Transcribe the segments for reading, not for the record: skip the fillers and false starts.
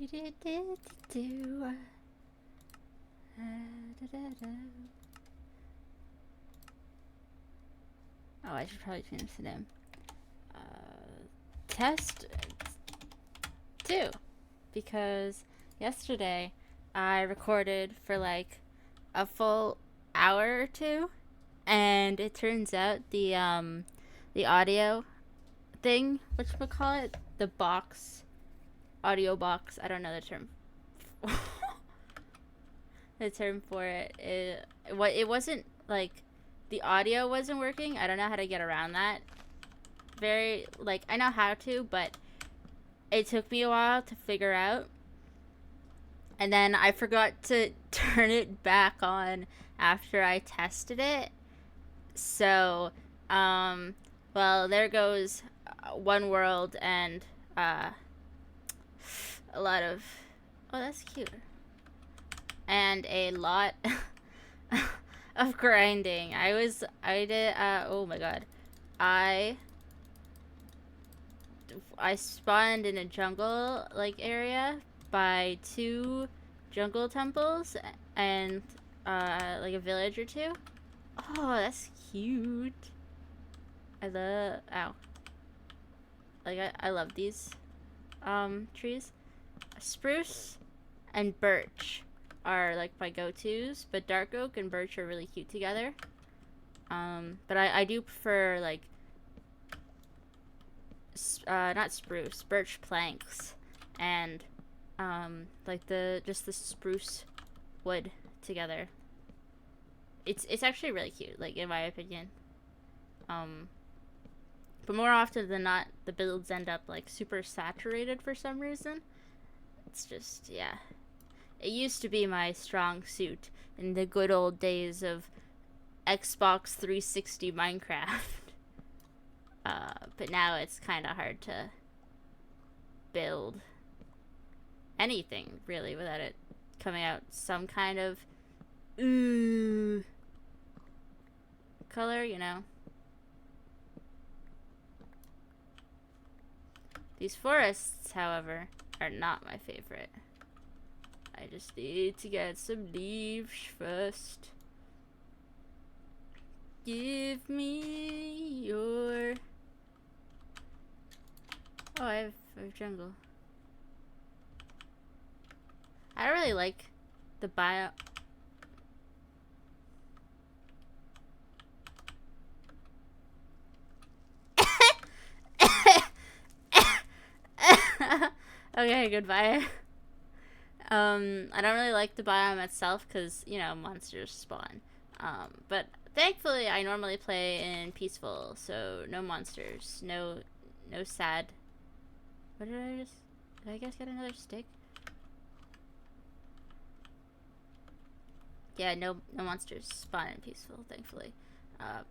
Oh, I should probably change the name. Test 2. Because yesterday I recorded for like a full hour or two, and it turns out the audio thing, whatchamacallit, the box, audio box, I don't know the term. The term for it, it wasn't like the audio wasn't working. I don't know how to get around that. Very, like, I know how to, but it took me a while to figure out. And then I forgot to turn it back on after I tested it. So, well, there goes One World and a lot of, oh, that's cute, and a lot of grinding. I did, oh my god, I spawned in a jungle like area by 2 jungle temples and like a village or 2. Oh, that's cute. I love, ow, like I love these trees. Spruce and birch are like my go-tos, but dark oak and birch are really cute together. But I do prefer like not spruce, birch planks, and like just the spruce wood together. It's actually really cute, like, in my opinion. But more often than not, the builds end up like super saturated for some reason. It's just, yeah. It used to be my strong suit in the good old days of Xbox 360 Minecraft. But now it's kind of hard to build anything, really, without it coming out some kind of color, you know? These forests, however, are not my favorite. I just need to get some leaves first. Give me your... Oh, I have jungle. I don't really like the bio... Okay, goodbye. I don't really like the biome itself because, you know, monsters spawn. But thankfully I normally play in peaceful, so no monsters, no sad. What did I just... Did I guess get another stick? Yeah, no monsters spawn in peaceful, thankfully.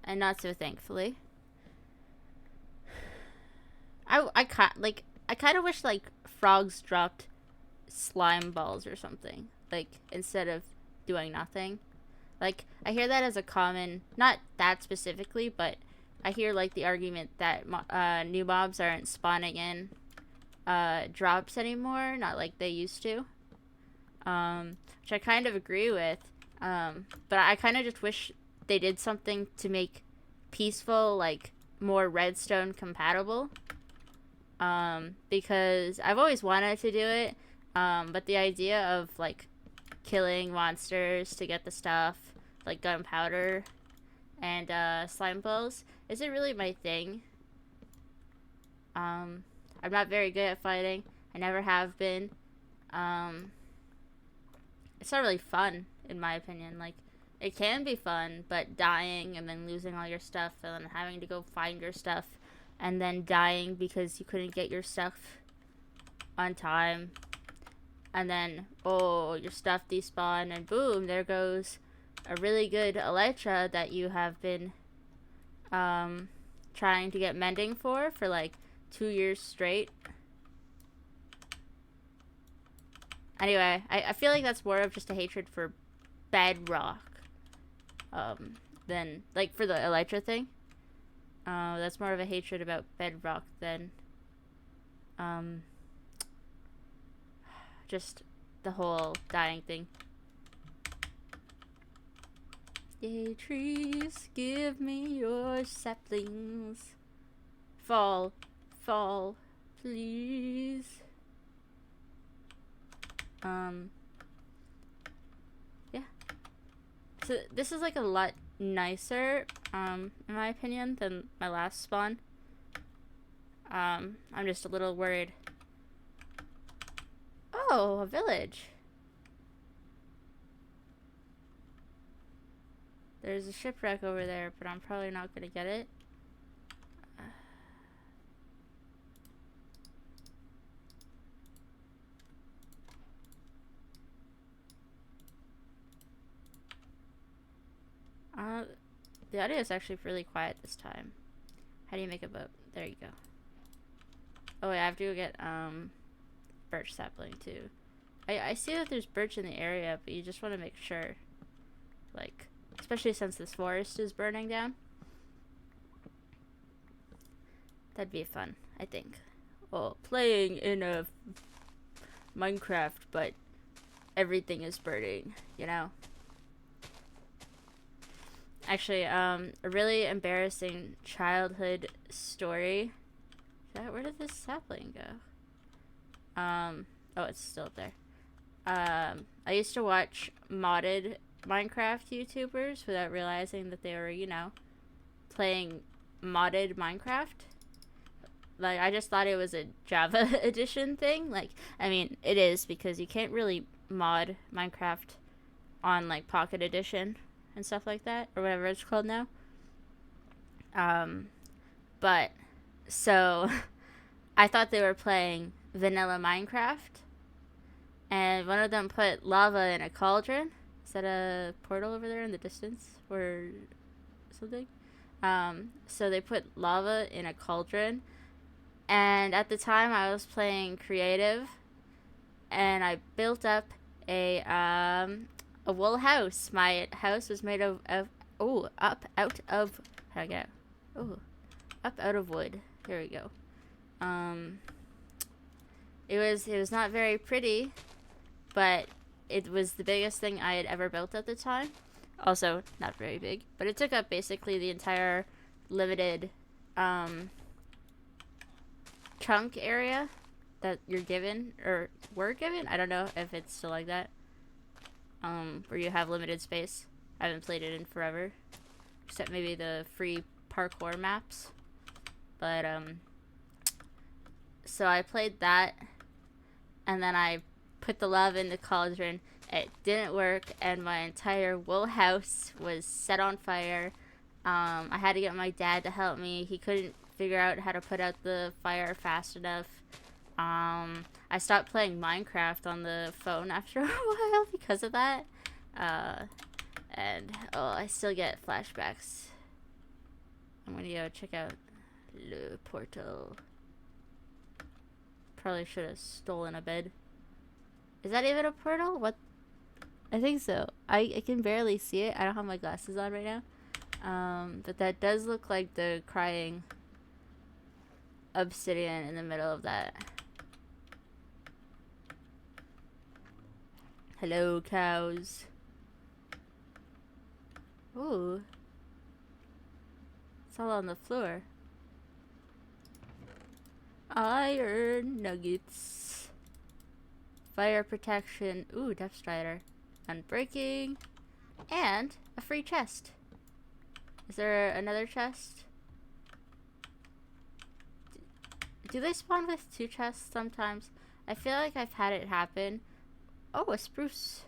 And not so thankfully. I kind of wish, like, frogs dropped slime balls or something, like, instead of doing nothing. Like, I hear that as a common, not that specifically, but I hear, like, the argument that new mobs aren't spawning in drops anymore, not like they used to, which I kind of agree with, but I kind of just wish they did something to make peaceful, like, more redstone compatible, because I've always wanted to do it, but the idea of, like, killing monsters to get the stuff, like gunpowder and slime balls, isn't really my thing. I'm not very good at fighting. I never have been. It's not really fun, in my opinion. Like, it can be fun, but dying and then losing all your stuff and then having to go find your stuff and then dying because you couldn't get your stuff on time, and then, oh, your stuff despawned, and boom, there goes a really good elytra that you have been trying to get mending for like 2 years straight. Anyway, I feel like that's more of just a hatred for bedrock than, like, for the elytra thing. That's more of a hatred about bedrock than just the whole dying thing. Yay, trees, give me your saplings. Fall, fall, please. Yeah. So this is like a lot nicer, in my opinion, than my last spawn. I'm just a little worried. Oh, a village. There's a shipwreck over there, but I'm probably not gonna get it. The audio is actually really quiet this time. How do you make a boat? There you go. Oh, yeah, I have to go get, birch sapling, too. I see that there's birch in the area, but you just want to make sure. Like, especially since this forest is burning down. That'd be fun, I think. Well, playing in a Minecraft, but everything is burning, you know? Actually, a really embarrassing childhood story. Where did this sapling go? Oh, it's still up there. I used to watch modded Minecraft YouTubers without realizing that they were, you know, playing modded Minecraft. Like, I just thought it was a Java edition thing. Like, I mean, it is, because you can't really mod Minecraft on, like, Pocket Edition and stuff like that, or whatever it's called now. But, so, I thought they were playing vanilla Minecraft, and one of them put lava in a cauldron. Is that a portal over there in the distance, or something? So they put lava in a cauldron, and at the time I was playing creative, and I built up a wool house. My house was made of up out of wood. Here we go. It was not very pretty, but it was the biggest thing I had ever built at the time. Also, not very big, but it took up basically the entire limited chunk area that you're given, or were given. I don't know if it's still like that. Where you have limited space. I haven't played it in forever, except maybe the free parkour maps. But so I played that, and then I put the lava in the cauldron. It didn't work, and my entire wool house was set on fire. I had to get my dad to help me. He couldn't figure out how to put out the fire fast enough. I stopped playing Minecraft on the phone after a while because of that. And I still get flashbacks. I'm gonna go check out Le Portal. Probably should have stolen a bed. Is that even a portal? What? I think so. I can barely see it. I don't have my glasses on right now. But that does look like the crying obsidian in the middle of that. Hello, cows. Ooh. It's all on the floor. Iron nuggets. Fire protection. Ooh, Depth Strider. Unbreaking. And a free chest. Is there another chest? Do they spawn with 2 chests sometimes? I feel like I've had it happen. Oh, a spruce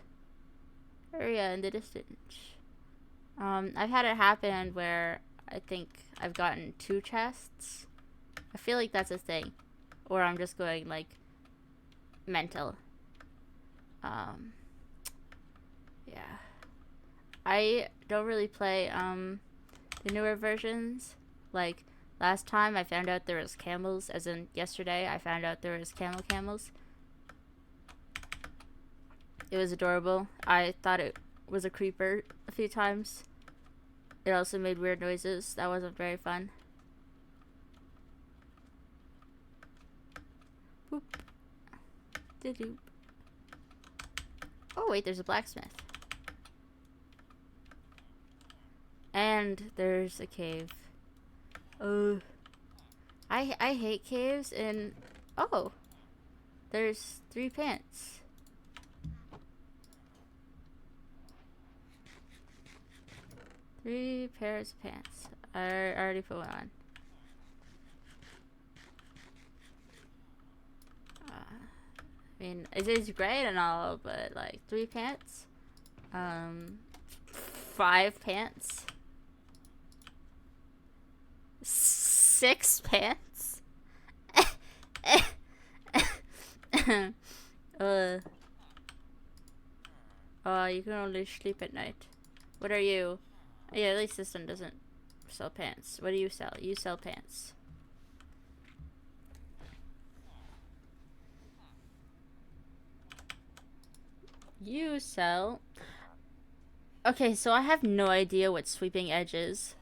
area in the distance. I've had it happen where I think I've gotten 2 chests. I feel like that's a thing. Or I'm just going, like, mental. Yeah. I don't really play, the newer versions. Like, last time I found out there was camels, as in yesterday I found out there was camels. It was adorable. I thought it was a creeper a few times. It also made weird noises. That wasn't very fun. Boop. Da-doop. wait, there's a blacksmith. And there's a cave. Oh. I hate caves and... Oh. There's 3 pants. Three pairs of pants. I already put one on. I mean, it is great and all, but like 3 pants? 5 pants? 6 pants? Oh, you can only sleep at night. What are you? Yeah, at least this one doesn't sell pants. What do you sell? You sell pants. You sell... Okay, so I have no idea what sweeping edge is.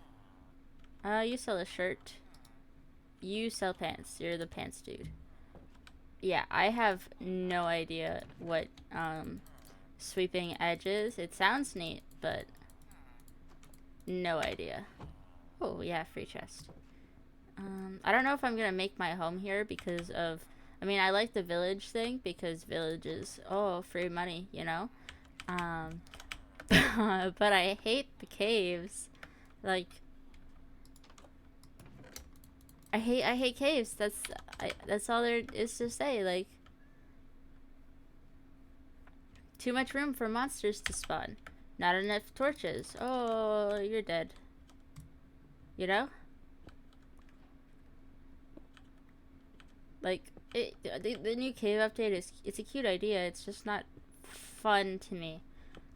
You sell a shirt. You sell pants. You're the pants dude. Yeah, I have no idea what sweeping edge is. It sounds neat, but no idea. Oh yeah, free chest. I don't know if I'm gonna make my home here because of... I mean, I like the village thing because villages, oh, free money, you know? But I hate the caves. Like, I hate caves. That's all there is to say. Like, too much room for monsters to spawn. Not enough torches. Oh, you're dead. You know? Like, the new cave update it's a cute idea. It's just not fun to me.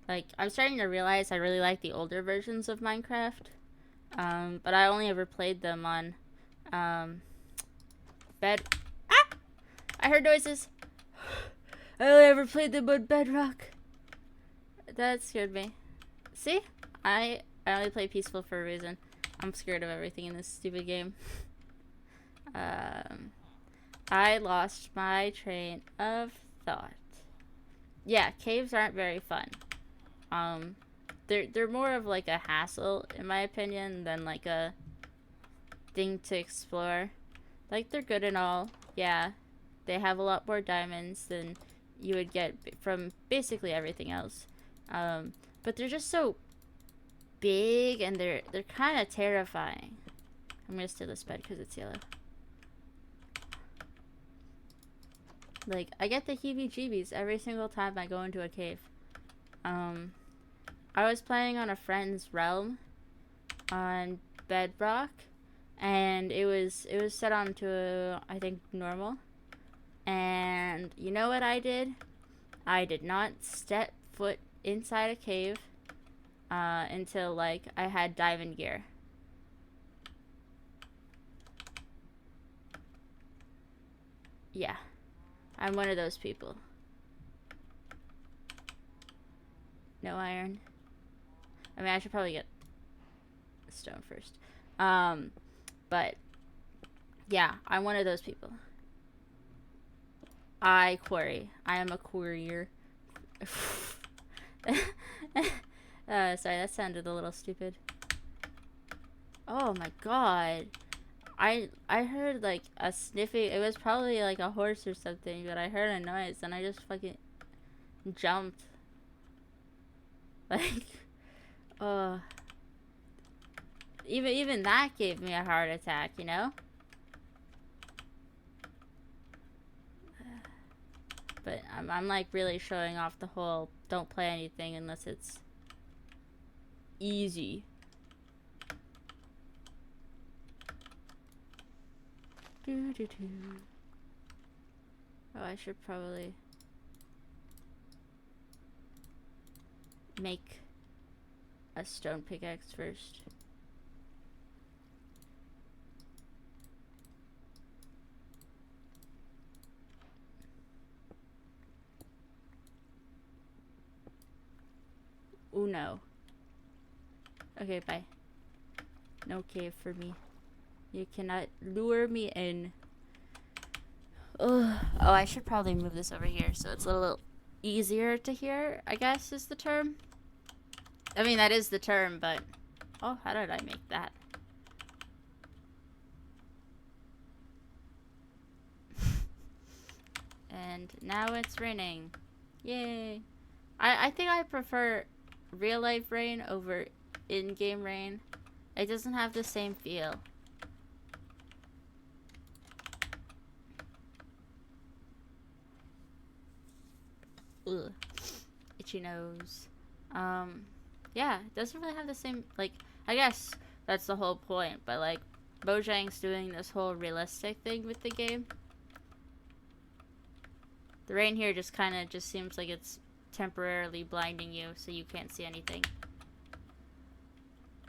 Like, I'm starting to realize I really like the older versions of Minecraft. But I only ever played them on I heard noises. I only ever played them on Bedrock. That scared me. See? I only play peaceful for a reason. I'm scared of everything in this stupid game. I lost my train of thought. Yeah, caves aren't very fun. They're more of like a hassle in my opinion than like a thing to explore. Like, they're good and all. Yeah, they have a lot more diamonds than you would get from basically everything else. But they're just so big and they're kind of terrifying. I'm gonna steal this bed because it's yellow. Like, I get the heebie-jeebies every single time I go into a cave. I was playing on a friend's realm on Bedrock, and it was set on to, I think, normal. And you know what I did? I did not step foot inside a cave until, like, I had diamond gear. Yeah. I'm one of those people. No iron. I mean, I should probably get stone first. But yeah, I'm one of those people. I quarry. I am a quarrier. Sorry, that sounded a little stupid. Oh my god. I heard like a sniffing. It was probably like a horse or something, but I heard a noise and I just fucking jumped. Like, even that gave me a heart attack, you know? But I'm like really showing off the whole don't play anything unless it's easy. Oh, I should probably make a stone pickaxe first. Oh no. Okay, bye. No cave for me. You cannot lure me in. Ugh. Oh, I should probably move this over here so it's a little easier to hear, I guess is the term. I mean, that is the term, but... Oh, how did I make that? And now it's raining. Yay. I think I prefer real life rain over in-game rain. It doesn't have the same feel. Ugh. Itchy nose. Yeah, it doesn't really have the same, like, I guess that's the whole point, but like, Mojang's doing this whole realistic thing with the game. The rain here just kind of just seems like it's temporarily blinding you so you can't see anything.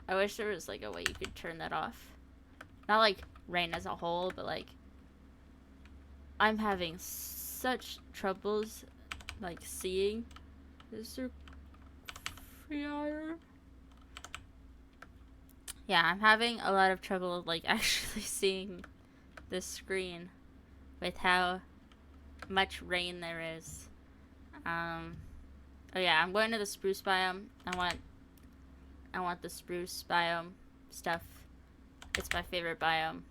I wish there was like a way you could turn that off. Not like rain as a whole, but like, I'm having such troubles like seeing. Is there fire? Yeah, I'm having a lot of trouble like actually seeing the screen with how much rain there is. Oh yeah, I'm going to the spruce biome. I want the spruce biome stuff. It's my favorite biome.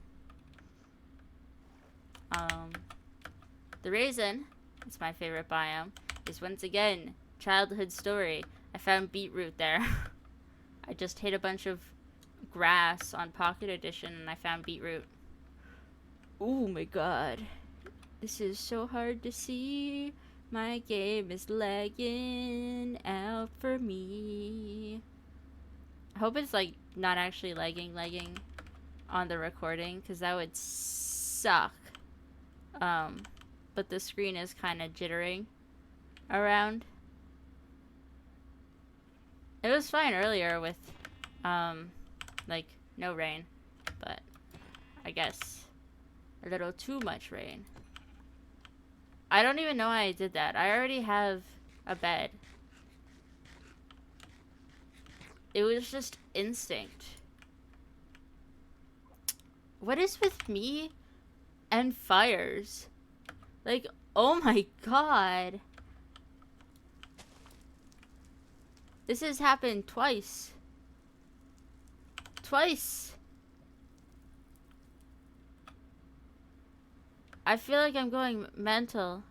The reason it's my favorite biome is once again childhood story. I found beetroot there. I just hit a bunch of grass on Pocket Edition and I found beetroot. Oh my god. This is so hard to see. My game is lagging out for me. I hope it's like not actually lagging on the recording, because that would suck. But the screen is kind of jittering around. It was fine earlier with like no rain, but I guess a little too much rain. I don't even know why I did that. I already have a bed. It was just instinct. What is with me and fires? Like, oh my god. This has happened twice. Twice. I feel like I'm going mental.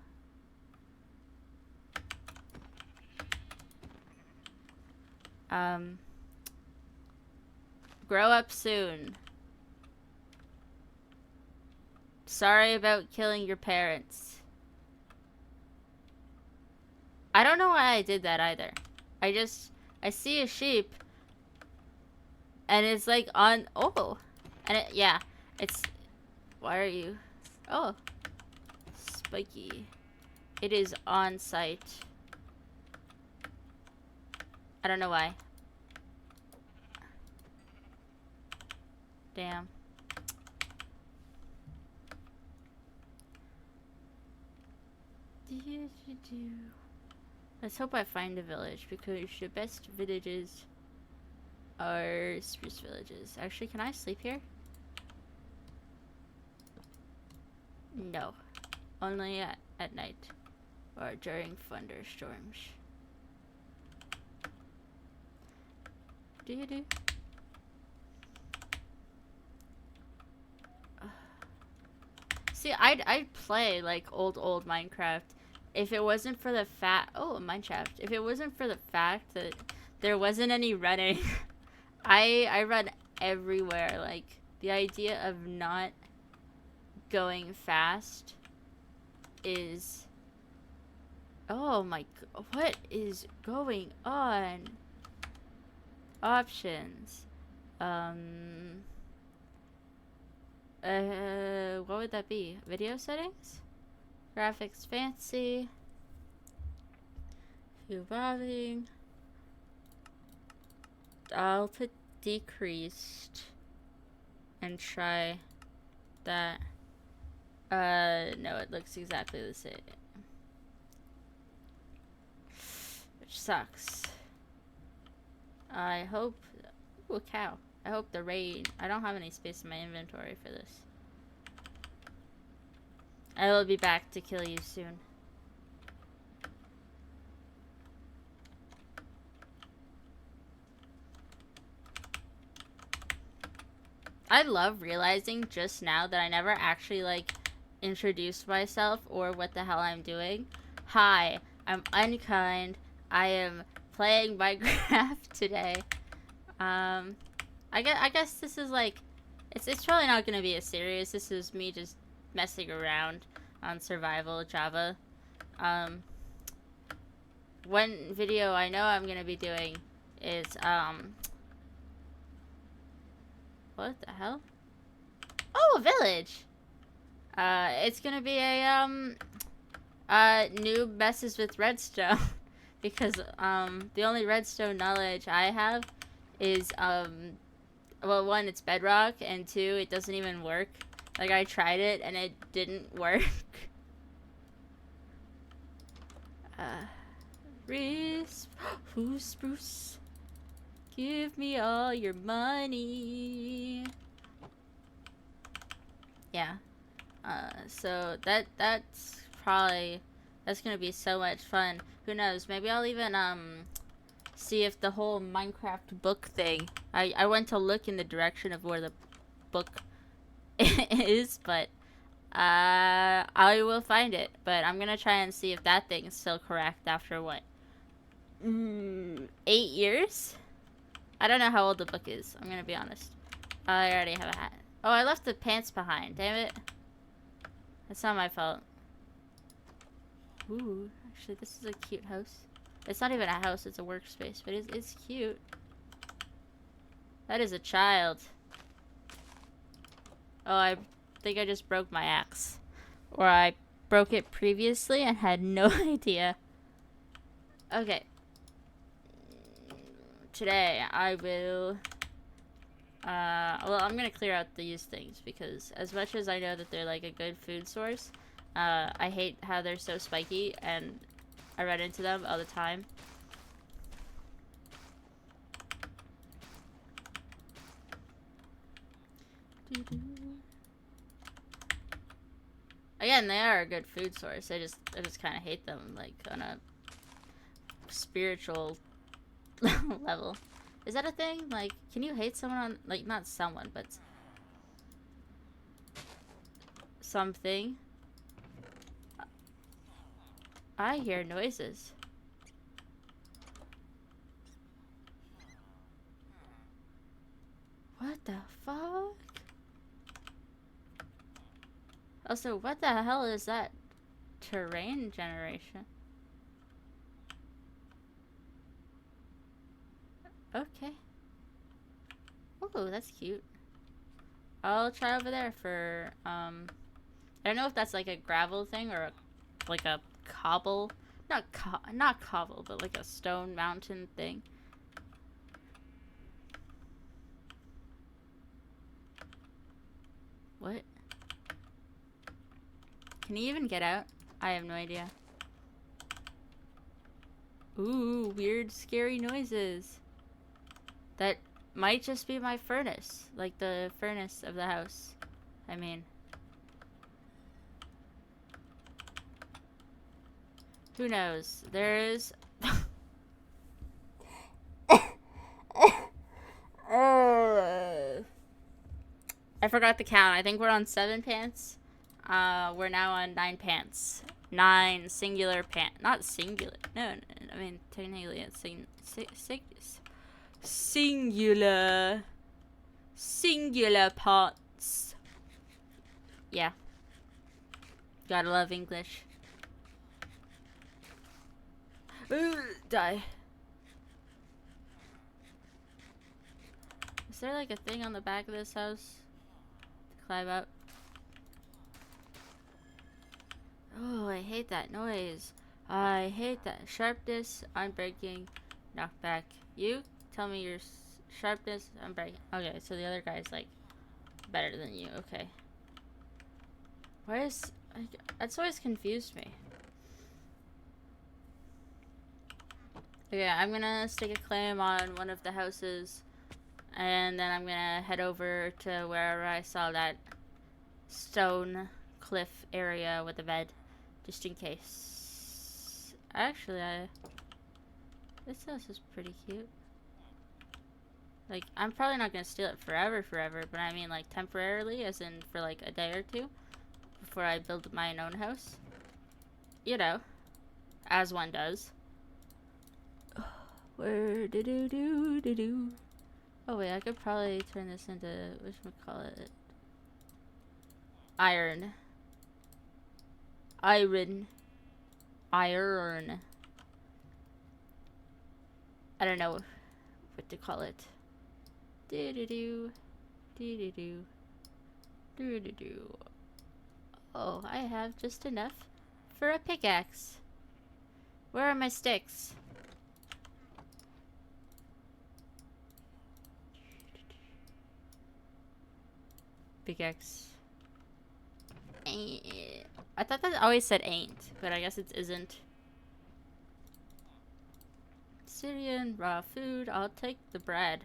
Grow up soon. Sorry about killing your parents. I don't know why I did that either. I see a sheep and it's like on, oh, and it, yeah, it's, why are you, oh, spiky. It is on site. I don't know why. Damn. Let's hope I find a village, because the best villages are spruce villages. Actually, can I sleep here? No. Only at night. Or during thunderstorms. Do-do. See, I'd play like old Minecraft if it wasn't for the fact, oh, mineshaft. If it wasn't for the fact that there wasn't any running. I run everywhere. Like, the idea of not going fast is, oh my, what is going on? Options. What would that be? Video settings? Graphics fancy. Evolving. I'll put decreased and try that. No, it looks exactly the same. Which sucks. I hope, ooh, a cow. I hope the rain, I don't have any space in my inventory for this. I will be back to kill you soon. I love realizing just now that I never actually, like, introduced myself or what the hell I'm doing. Hi, I'm Unkind. I am playing Minecraft today. I guess this is, like, it's probably not gonna be as serious. This is me just messing around on survival Java. One video I know I'm gonna be doing is, what the hell? Oh, a village! It's gonna be a, noob messes with redstone. Because, the only redstone knowledge I have is, well, one, it's bedrock, and two, it doesn't even work. Like, I tried it, and it didn't work. Who's Spruce? Give me all your money. Yeah. So that's gonna be so much fun. Who knows? Maybe I'll even see if the whole Minecraft book thing. I went to look in the direction of where the book is, but I will find it. But I'm gonna try and see if that thing is still correct after what? 8 years? I don't know how old the book is. I'm gonna be honest. I already have a hat. Oh, I left the pants behind. Damn it. That's not my fault. Ooh, actually, this is a cute house. It's not even a house, it's a workspace, but it's cute. That is a child. Oh, I think I just broke my axe. Or I broke it previously and had no idea. Okay. Today, I will... well, I'm gonna clear out these things because as much as I know that they're like a good food source, I hate how they're so spiky and I run into them all the time. Again, they are a good food source. I just kind of hate them, like, on a spiritual level. Is that a thing? Like, can you hate someone on, like, not someone, but something? I hear noises. What the fuck? Also, what the hell is that terrain generation? Okay. Oh, that's cute. I'll try over there for, I don't know if that's like a gravel thing or like a cobble. Not cobble, but like a stone mountain thing. What? Can he even get out? I have no idea. Ooh, weird, scary noises. That might just be my furnace. Like the furnace of the house. I mean. Who knows? There's... I forgot the count. I think we're on 7 pants. We're now on 9 pants. 9 singular pants. Not singular. No, I mean, technically it's singular. Singular pots. Yeah. Gotta love English. Die. Is there like a thing on the back of this house to climb up? Oh, I hate that noise. I hate that. Sharpness, unbreaking, knockback. You tell me your sharpness, unbreaking. Okay, so the other guy's like better than you. Okay. Why is... that's always confused me. Okay, I'm gonna stake a claim on one of the houses. And then I'm gonna head over to wherever I saw that stone cliff area with a bed. Just in case. Actually, this house is pretty cute. Like, I'm probably not gonna steal it forever, but I mean, like, temporarily, as in for, like, a day or two, before I build my own house. You know, as one does. Where do. Oh, wait, I could probably turn this into, whatchamacallit? Iron. Iron. Iron. I don't know what to call it. Do. Oh, I have just enough for a pickaxe. Where are my sticks? Pickaxe. I thought that always said ain't, but I guess it isn't. Syrian raw food. I'll take the bread.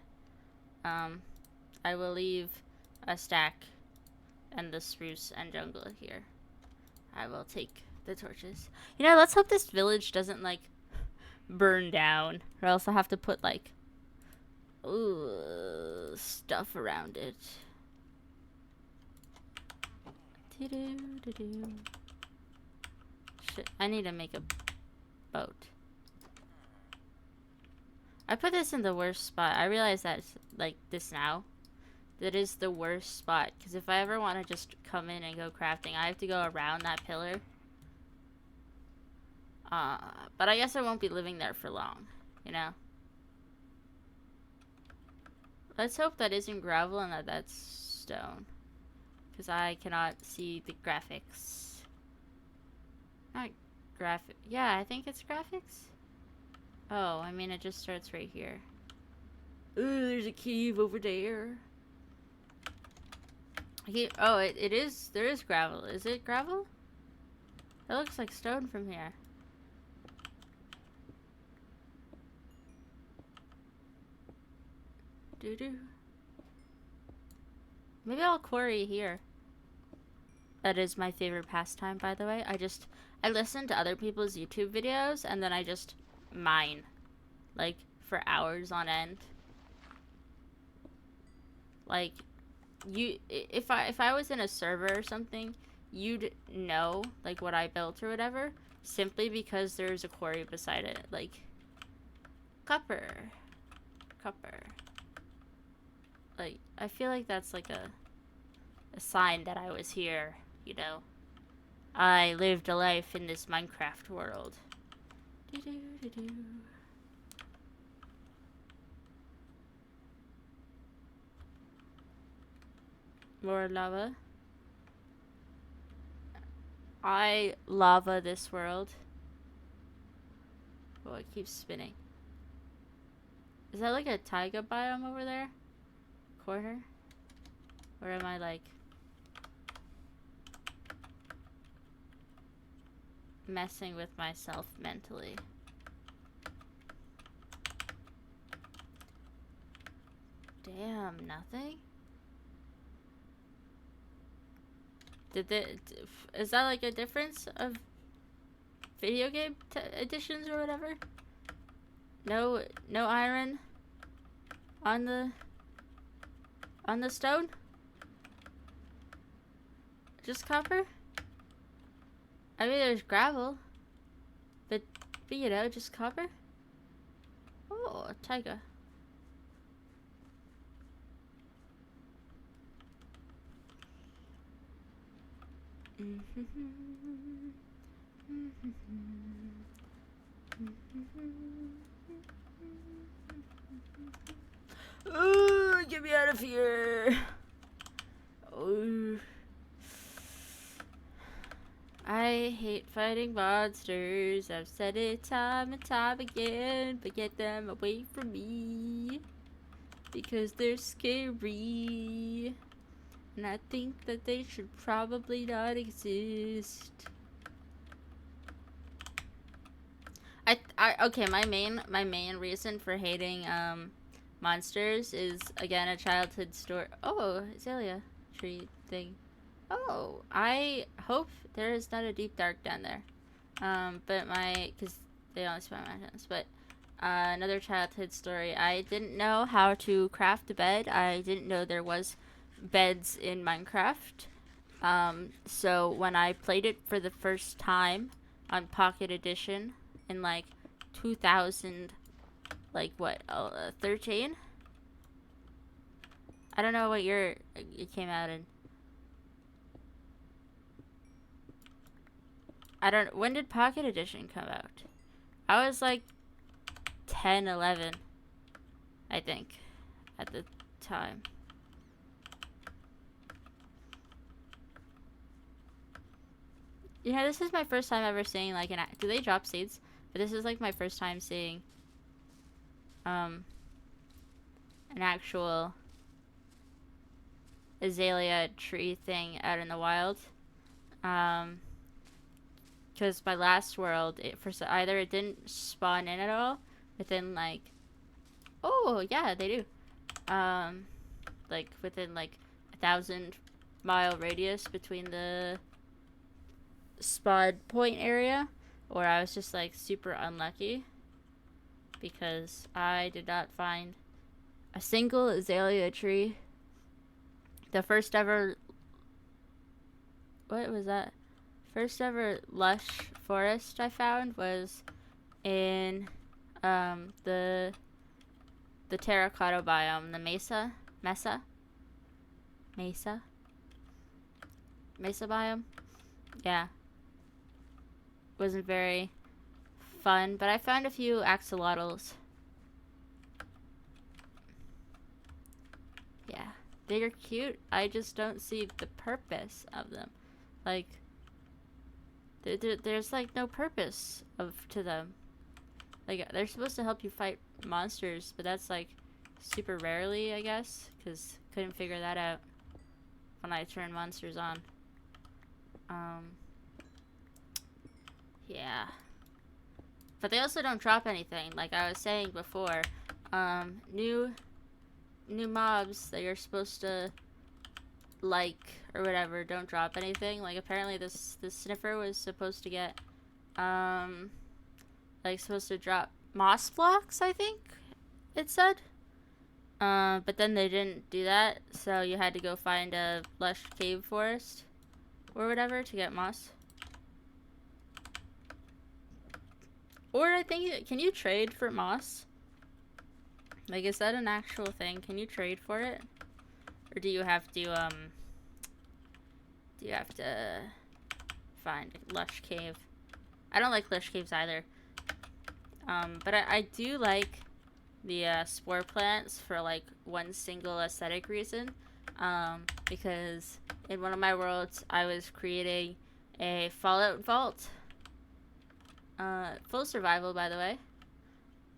I will leave a stack and the spruce and jungle here. I will take the torches. You know, let's hope this village doesn't, like, burn down, or else I'll have to put, like, stuff around it. Shit, I need to make a boat. I put this in the worst spot. I realize that, like, this now. That is the worst spot. Because if I ever want to just come in and go crafting, I have to go around that pillar. But I guess I won't be living there for long. You know? Let's hope that isn't gravel and that that's stone. Because I cannot see the graphics. Not graphic. Yeah, I think it's graphics. Oh, I mean, it just starts right here. Ooh, there's a cave over there. Oh, it is. There is gravel. Is it gravel? It looks like stone from here. Doo-doo. Maybe I'll quarry here. That is my favorite pastime, by the way. I listen to other people's YouTube videos, and then I just mine. Like, for hours on end. Like, if I was in a server or something, you'd know, like, what I built or whatever, simply because there's a quarry beside it. Like, copper. Like, I feel like that's like a sign that I was here, you know. I lived a life in this Minecraft world. More lava. I lava this world. Oh, it keeps spinning. Is that like a taiga biome over there? Corner? Or am I like messing with myself mentally? Damn, nothing? Is that like a difference of video game editions or whatever? No iron on the stone? Just copper? I mean, there's gravel, but you know, just copper. Oh, a taiga. Oh, get me out of here. Oh. I hate fighting monsters. I've said it time and time again, but get them away from me because they're scary. And I think that they should probably not exist. Okay, my main reason for hating monsters is, again, a childhood story. Oh, azalea tree thing. Oh, I hope there is not a deep dark down there. But because they only spawn mountains, but Another childhood story. I didn't know how to craft a bed. I didn't know there was beds in Minecraft. So when I played it for the first time on Pocket Edition in like 2000, like what, 13? I don't know what year it came out in. When did Pocket Edition come out? I was like 10, 11, I think, at the time. You know, this is my first time ever seeing like do they drop seeds? But this is like my first time seeing an actual azalea tree thing out in the wild. Because my last world, either it didn't spawn in at all within like, oh yeah, they do. Like within like 1,000-mile radius between the spawn point area, or I was just like super unlucky because I did not find a single azalea tree. The first ever, what was that? First ever lush forest I found was in the terracotta biome, the mesa biome. Yeah, wasn't very fun, but I found a few axolotls. Yeah, they're cute. I just don't see the purpose of them. Like, there's like no purpose to them. Like, they're supposed to help you fight monsters, but that's like super rarely, I guess, because couldn't figure that out when I turned monsters on. Yeah. But they also don't drop anything, like I was saying before. New mobs that you're supposed to like or whatever don't drop anything. Like apparently this sniffer was supposed to get like supposed to drop moss blocks, I think it said. But then they didn't do that, so you had to go find a lush cave forest or whatever to get moss. Or I think, can you trade for moss? Like, is that an actual thing? Can you trade for it? Or do you have to find a lush cave? I don't like lush caves either. But I do like the spore plants for like one single aesthetic reason. Because in one of my worlds I was creating a Fallout vault. Full survival, by the way.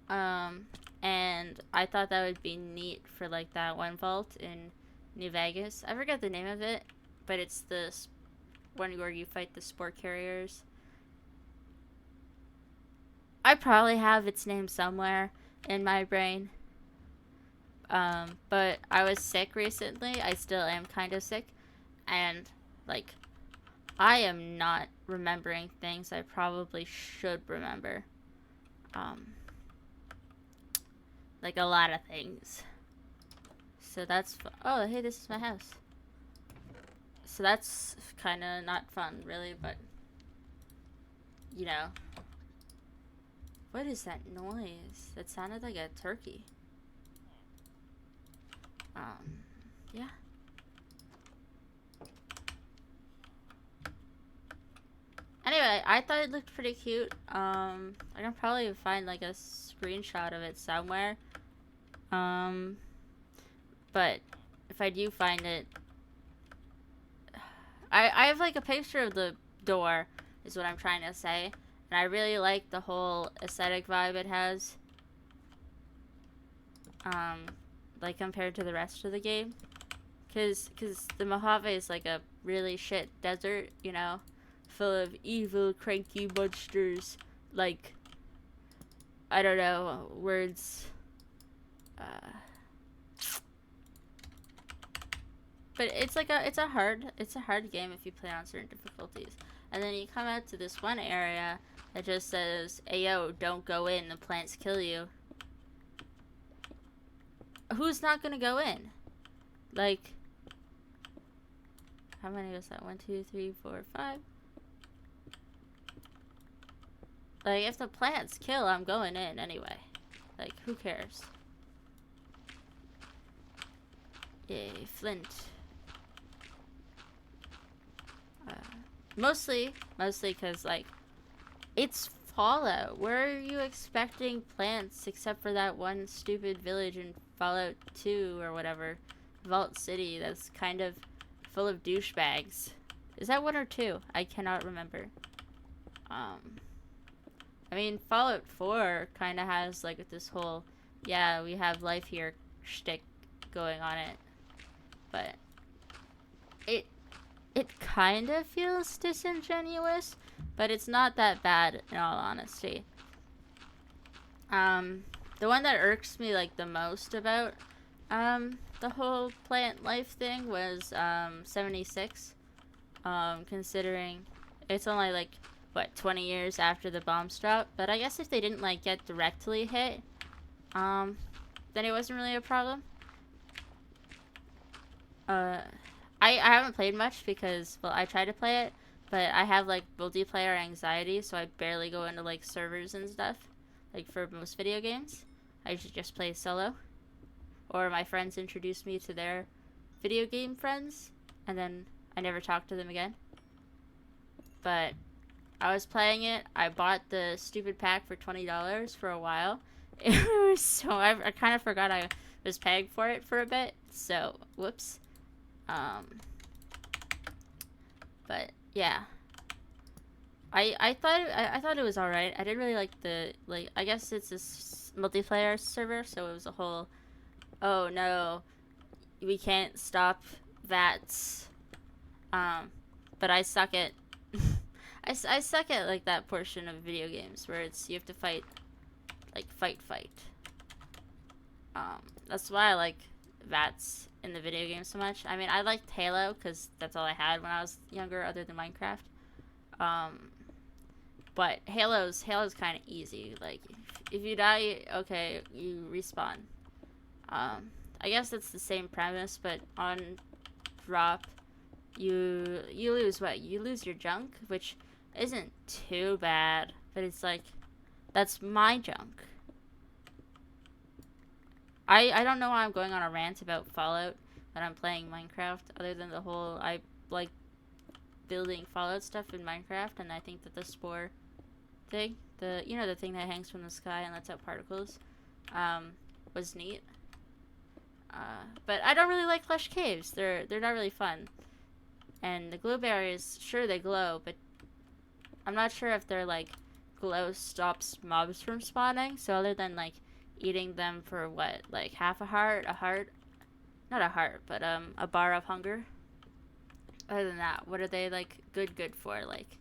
And I thought that would be neat for like that one vault in New Vegas. I forget the name of it, but it's the one where you fight the spore carriers. I probably have its name somewhere in my brain. But I was sick recently. I still am kind of sick. And, like, I am not remembering things I probably should remember. Like a lot of things. So that's, oh, hey, this is my house. So that's kind of not fun, really, but, you know. What is that noise? That sounded like a turkey. Yeah. Anyway, I thought it looked pretty cute. I can probably find like a screenshot of it somewhere. But if I do find it, I have like a picture of the door, is what I'm trying to say. And I really like the whole aesthetic vibe it has. Like compared to the rest of the game. Cause the Mojave is like a really shit desert, you know, full of evil, cranky monsters. Like, I don't know, words. But but it's like it's a hard game if you play on certain difficulties. And then you come out to this one area that just says, "Hey yo, don't go in. The plants kill you." Who's not gonna go in? Like, how many was that? 1, 2, 3, 4, 5. Like, if the plants kill, I'm going in anyway. Like, who cares? Yay, flint. Mostly because, like, it's Fallout. Where are you expecting plants except for that one stupid village in Fallout 2 or whatever? Vault City that's kind of full of douchebags. Is that 1 or 2? I cannot remember. I mean, Fallout 4 kind of has, like, this whole, yeah, we have life here shtick going on it. But it kind of feels disingenuous, but it's not that bad in all honesty. The one that irks me, like, the most about the whole plant life thing was 76. Considering it's only, like, what, 20 years after the bombs dropped. But I guess if they didn't, like, get directly hit, then it wasn't really a problem. I haven't played much because, well, I tried to play it, but I have, like, multiplayer anxiety, so I barely go into, like, servers and stuff, like, for most video games. I usually just play solo, or my friends introduce me to their video game friends, and then I never talk to them again. But I was playing it. I bought the stupid pack for $20 for a while. It was so, I kind of forgot I was paying for it for a bit, so, whoops. But yeah, I thought it was alright. I didn't really like the, like, I guess it's a multiplayer server, so it was a whole, oh no, we can't stop VATS. But I suck at I suck at, like, that portion of video games where it's you have to fight, like, fight. That's why I like VATS in the video game so much. I mean, I liked Halo because that's all I had when I was younger, other than Minecraft. But Halo's kind of easy. Like, if you die, okay, you respawn. I guess that's the same premise, but on drop, you lose what? You lose your junk, which isn't too bad, but it's like, that's my junk. I don't know why I'm going on a rant about Fallout when I'm playing Minecraft, other than the whole, I like building Fallout stuff in Minecraft, and I think that the spore thing, the thing that hangs from the sky and lets out particles, was neat. But I don't really like Lush Caves. They're not really fun. And the glow berries, sure, they glow, but I'm not sure if their, like, glow stops mobs from spawning. So other than, like, eating them for what, like, half a heart, not a heart, but a bar of hunger. Other than that, what are they, like, good for? Like,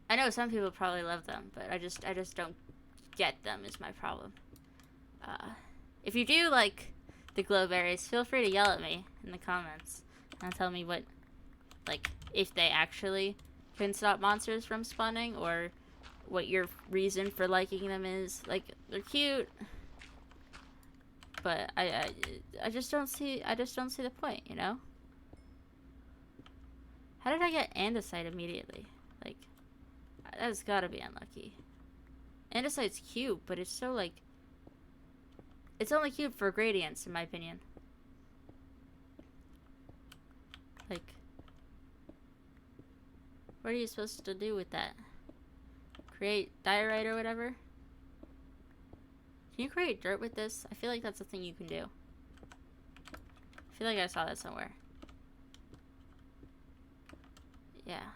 I know some people probably love them, but I just don't get them is my problem. If you do like the glowberries, feel free to yell at me in the comments and tell me what, like, if they actually can stop monsters from spawning, or what your reason for liking them is. Like, they're cute, but I just don't see the point, you know? How did I get andesite immediately? Like, that's gotta be unlucky. Andesite's cute, but it's so, like, it's only cute for gradients, in my opinion. Like, what are you supposed to do with that? Create diorite or whatever? Can you create dirt with this? I feel like that's a thing you can do. I feel like I saw that somewhere. Yeah,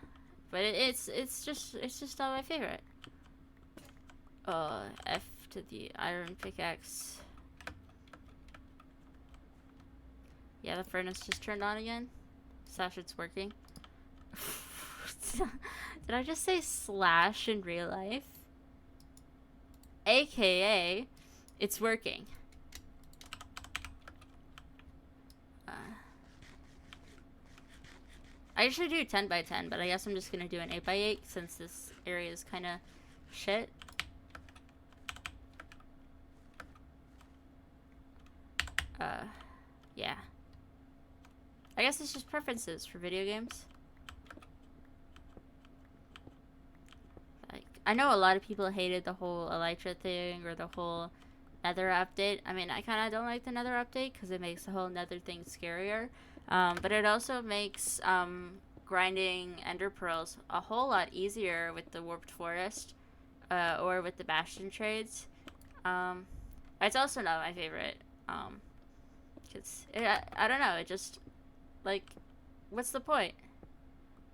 but it's just not my favorite. F to the iron pickaxe. Yeah, the furnace just turned on again. Slash, it's working. Did I just say slash in real life? AKA, it's working. I usually do 10 by 10, but I guess I'm just gonna do an 8 by 8 since this area is kind of shit. Yeah. I guess it's just preferences for video games. Like, I know a lot of people hated the whole Elytra thing or the whole Nether update. I mean, I kind of don't like the Nether update because it makes the whole Nether thing scarier. But it also makes grinding Ender Pearls a whole lot easier with the Warped Forest or with the Bastion trades. It's also not my favorite. Cause I don't know. It just like, what's the point?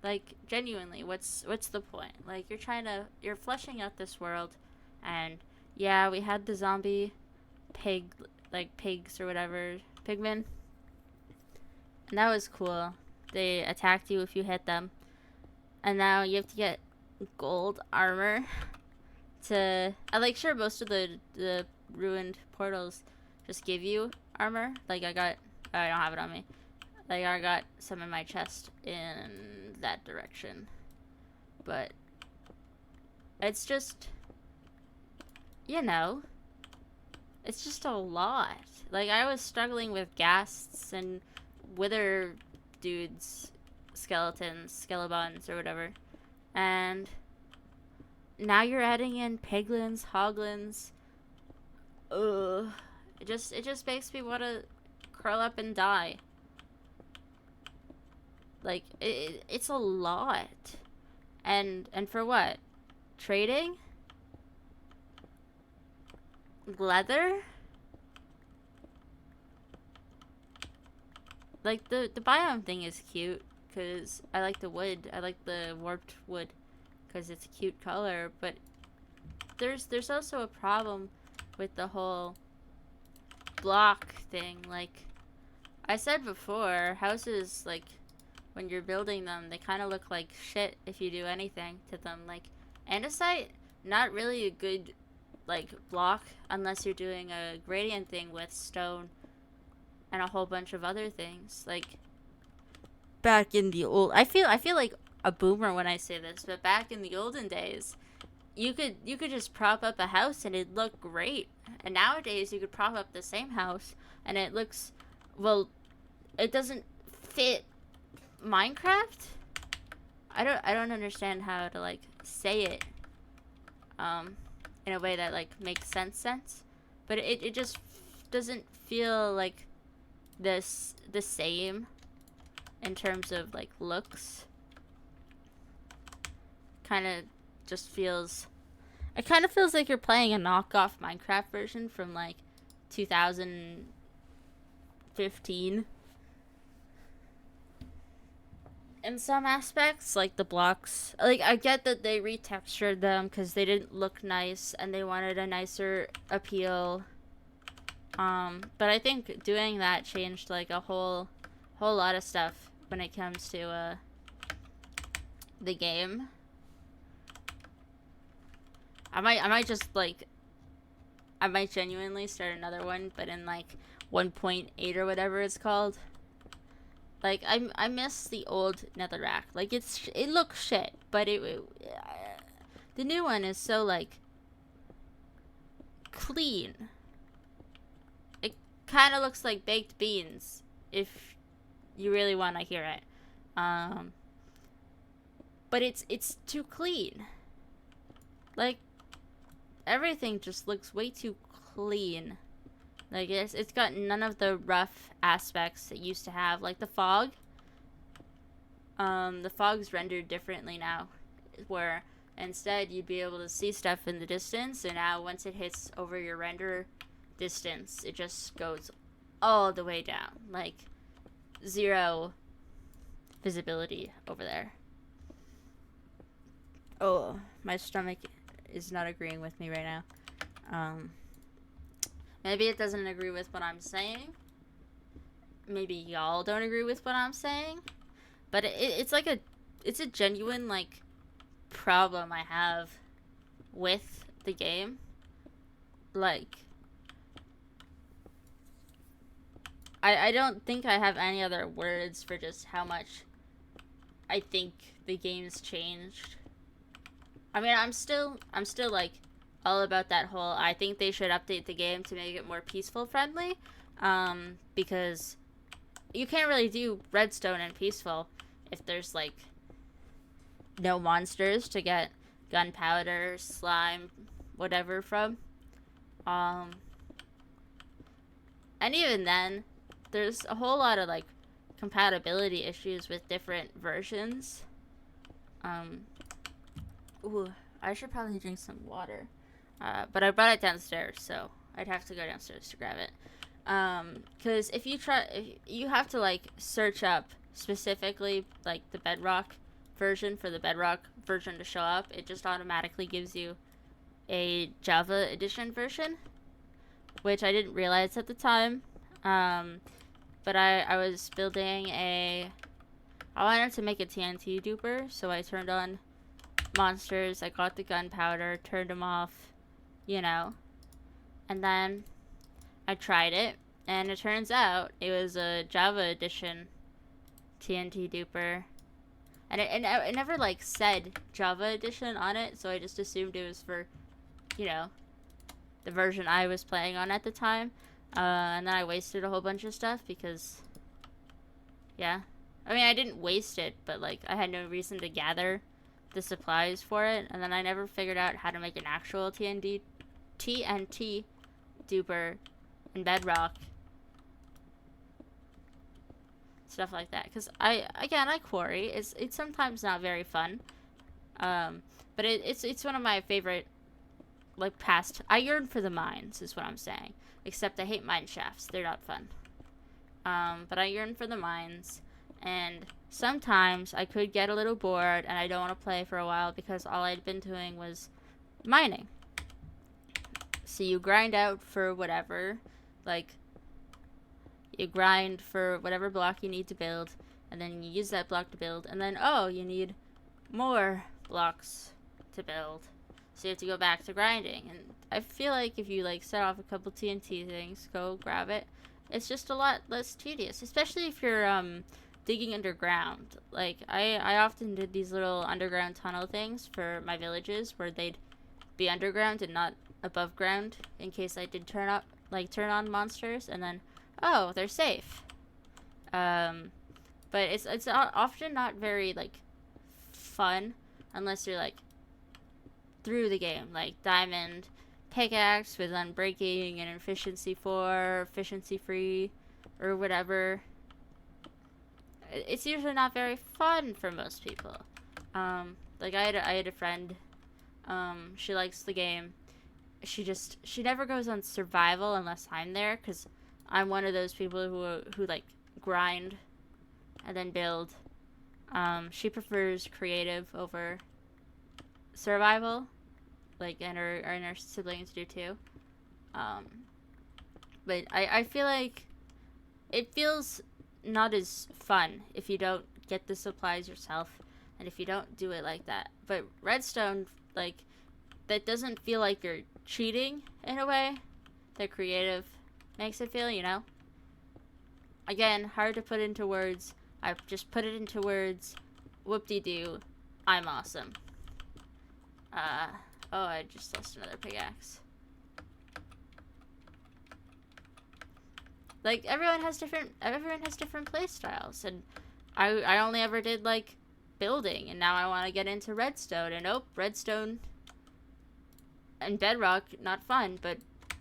Like, genuinely, what's the point? Like, you're fleshing out this world, and yeah, we had the zombie pig, like pigs or whatever, pigmen, and that was cool. They attacked you if you hit them, and now you have to get gold armor to. I like sure most of the ruined portals just give you armor. Like I don't have it on me. Like I got some in my chest in that direction, but it's just, you know, it's just a lot. Like I was struggling with ghasts and wither dudes, skeletons, skelebons or whatever, and now you're adding in piglins, hoglins. Ugh. It just makes me want to curl up and die. Like it's a lot. And for what? Trading? Leather? Like the biome thing is cute cuz I like the wood. I like the warped wood cuz it's a cute color, but there's also a problem with the whole block thing. Like I said before, houses, like when you're building them, they kind of look like shit if you do anything to them. Like andesite, not really a good like block unless you're doing a gradient thing with stone and a whole bunch of other things. Like back in the old, I feel like a boomer when I say this, but back in the olden days, you could just prop up a house and it'd look great. And nowadays you could prop up the same house and it looks, well, it doesn't fit Minecraft. I don't understand how to like say it in a way that like makes sense, but it just doesn't feel like the same in terms of like looks. Kind of just feels, it kind of feels like you're playing a knockoff Minecraft version from like 2015 in some aspects. Like the blocks, like I get that they retextured them because they didn't look nice and they wanted a nicer appeal, but I think doing that changed like a whole lot of stuff when it comes to the game. I might just like, I might genuinely start another one, but in like 1.8 or whatever it's called. Like I miss the old netherrack. Like it looks shit, but the new one is so like clean. It kind of looks like baked beans if you really want to hear it. But it's too clean. Like everything just looks way too clean. Like it's got none of the rough aspects it used to have. Like the fog. The fog's rendered differently now, where instead you'd be able to see stuff in the distance, and now once it hits over your render distance, it just goes all the way down. Like 0 visibility over there. Oh, my stomach is not agreeing with me right now. Maybe it doesn't agree with what I'm saying. Maybe y'all don't agree with what I'm saying. But it's like it's a genuine like problem I have with the game. Like I don't think I have any other words for just how much I think the game's changed. I mean, I'm still like all about that whole. I think they should update the game to make it more peaceful friendly, because you can't really do redstone and peaceful if there's like no monsters to get gunpowder, slime, whatever from. Um, and even then, there's a whole lot of like compatibility issues with different versions. Ooh, I should probably drink some water. But I brought it downstairs, so I'd have to go downstairs to grab it. Because if you have to like search up specifically like the Bedrock version for the Bedrock version to show up. It just automatically gives you a Java edition version, which I didn't realize at the time. But I was building I wanted to make a TNT duper, so I turned on monsters, I got the gunpowder, turned them off, and then I tried it, and it turns out it was a Java edition TNT duper, and it never like said Java edition on it, so I just assumed it was for, the version I was playing on at the time. And then I wasted a whole bunch of stuff because, yeah. I mean, I didn't waste it, but, like, I had no reason to gather the supplies for it. And then I never figured out how to make an actual TNT duper in Bedrock. Stuff like that. Because, I quarry. It's sometimes not very fun. But it's one of my favorite, like, past... I yearn for the mines, is what I'm saying. Except I hate mine shafts. They're not fun. But I yearn for the mines. And sometimes I could get a little bored and I don't want to play for a while because all I'd been doing was mining. So you grind out for whatever. Like, you grind for whatever block you need to build. And then you use that block to build. And then, oh, you need more blocks to build. So you have to go back to grinding. And I feel like if you, like, set off a couple TNT things, go grab it, it's just a lot less tedious. Especially if you're, digging underground. Like, I often did these little underground tunnel things for my villages where they'd be underground and not above ground in case I did turn on monsters. And then, oh, they're safe. But it's often not very, like, fun unless you're, like, through the game, like diamond pickaxe with unbreaking and efficiency 4, efficiency 3, or whatever. It's usually not very fun for most people. Like I had a friend, she likes the game. She never goes on survival unless I'm there, because I'm one of those people who like grind and then build. She prefers creative over survival, like, and her siblings do too. But I feel like it feels not as fun if you don't get the supplies yourself and if you don't do it like that. But redstone, like, that doesn't feel like you're cheating in a way that creative makes it feel, Again, hard to put into words. I just put it into words. Whoop-de-doo. I'm awesome. Oh, I just lost another pickaxe. Like, everyone has different play styles, and I only ever did, like, building, and now I want to get into redstone, and nope, redstone and bedrock, not fun, but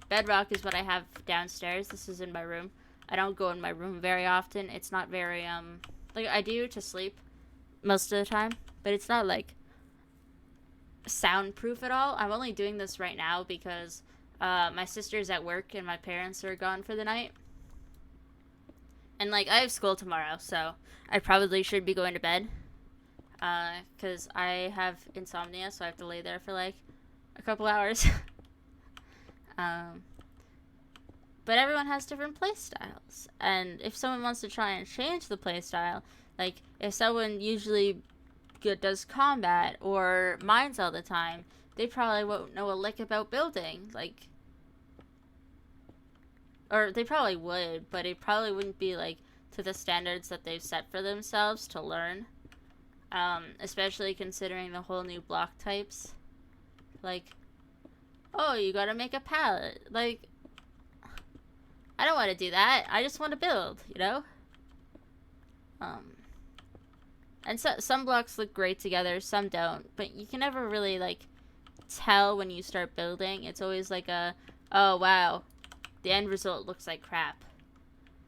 bedrock is what I have downstairs. This is in my room. I don't go in my room very often. It's not very, like, I do to sleep most of the time, but it's not, like, soundproof at all. I'm only doing this right now because my sister's at work and my parents are gone for the night. And, like, I have school tomorrow, so I probably should be going to bed. Because I have insomnia, so I have to lay there for, like, a couple hours. But everyone has different play styles. And if someone wants to try and change the play style, like, if someone usually does combat or mines all the time, they probably won't know a lick about building. Like, or they probably would, but it probably wouldn't be, like, to the standards that they've set for themselves to learn. Especially considering the whole new block types. Like, oh, you gotta make a pallet. Like, I don't want to do that. I just want to build, you know? And so, some blocks look great together, some don't. But you can never really, like, tell when you start building. It's always like a, oh, wow, the end result looks like crap.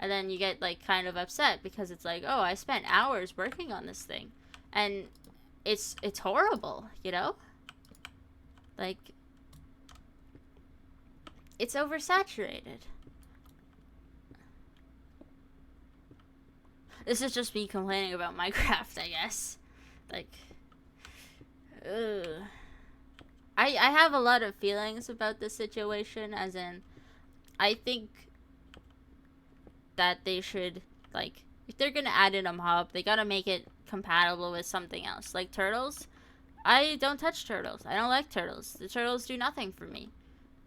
And then you get, like, kind of upset because it's like, oh, I spent hours working on this thing. And it's horrible, you know? Like, it's oversaturated. This is just me complaining about Minecraft, I guess. Like, ugh. I have a lot of feelings about this situation, as in, I think that they should, like, if they're gonna add in a mob, they gotta make it compatible with something else. Like turtles, I don't touch turtles. I don't like turtles. The turtles do nothing for me.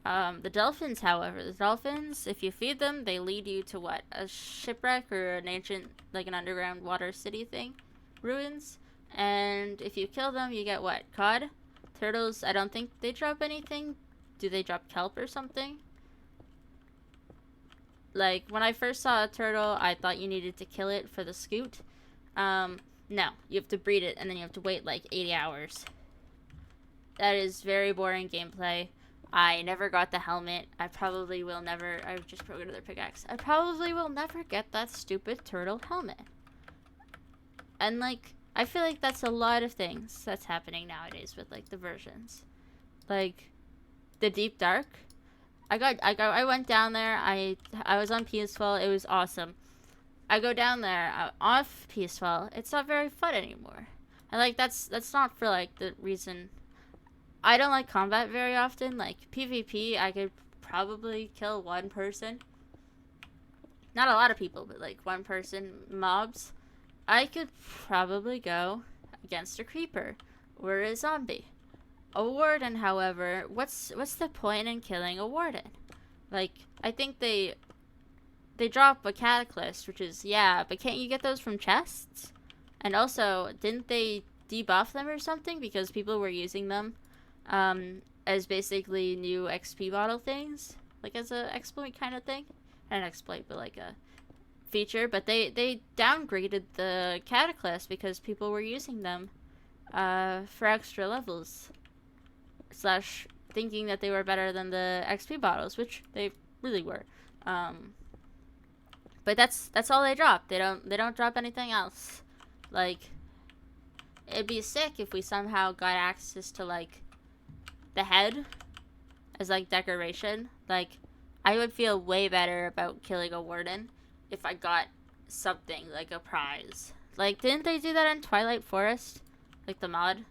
The dolphins, however, the dolphins, if you feed them, they lead you to what? A shipwreck or an ancient, like an underground water city thing? Ruins. And if you kill them, you get what? Cod? Turtles, I don't think they drop anything. Do they drop kelp or something? Like, when I first saw a turtle, I thought you needed to kill it for the scoot. No. You have to breed it, and then you have to wait, like, 80 hours. That is very boring gameplay. I never got the helmet. I probably will never... I just broke another pickaxe. I probably will never get that stupid turtle helmet. And, like, I feel like that's a lot of things that's happening nowadays with, like, the versions. Like, the Deep Dark. I went down there. I was on Peaceful. It was awesome. I go down there off Peaceful. It's not very fun anymore. And, like, that's not for, like, the reason... I don't like combat very often. Like, PvP, I could probably kill one person. Not a lot of people, but, like, one person. Mobs, I could probably go against a creeper or a zombie. A warden, however, what's the point in killing a warden? Like, I think they drop a cataclysm, which is, yeah, but can't you get those from chests? And also, didn't they debuff them or something because people were using them as basically new XP bottle things, like as a exploit kind of thing? Not an exploit, but like a feature. But they downgraded the cataclysm because people were using them for extra levels, slash thinking that they were better than the XP bottles, which they really were. But that's all they drop. They don't drop anything else. Like, it'd be sick if we somehow got access to, like, the head as, like, decoration. Like, I would feel way better about killing a warden if I got something, like a prize. Like, didn't they do that in Twilight Forest? Like, the mod?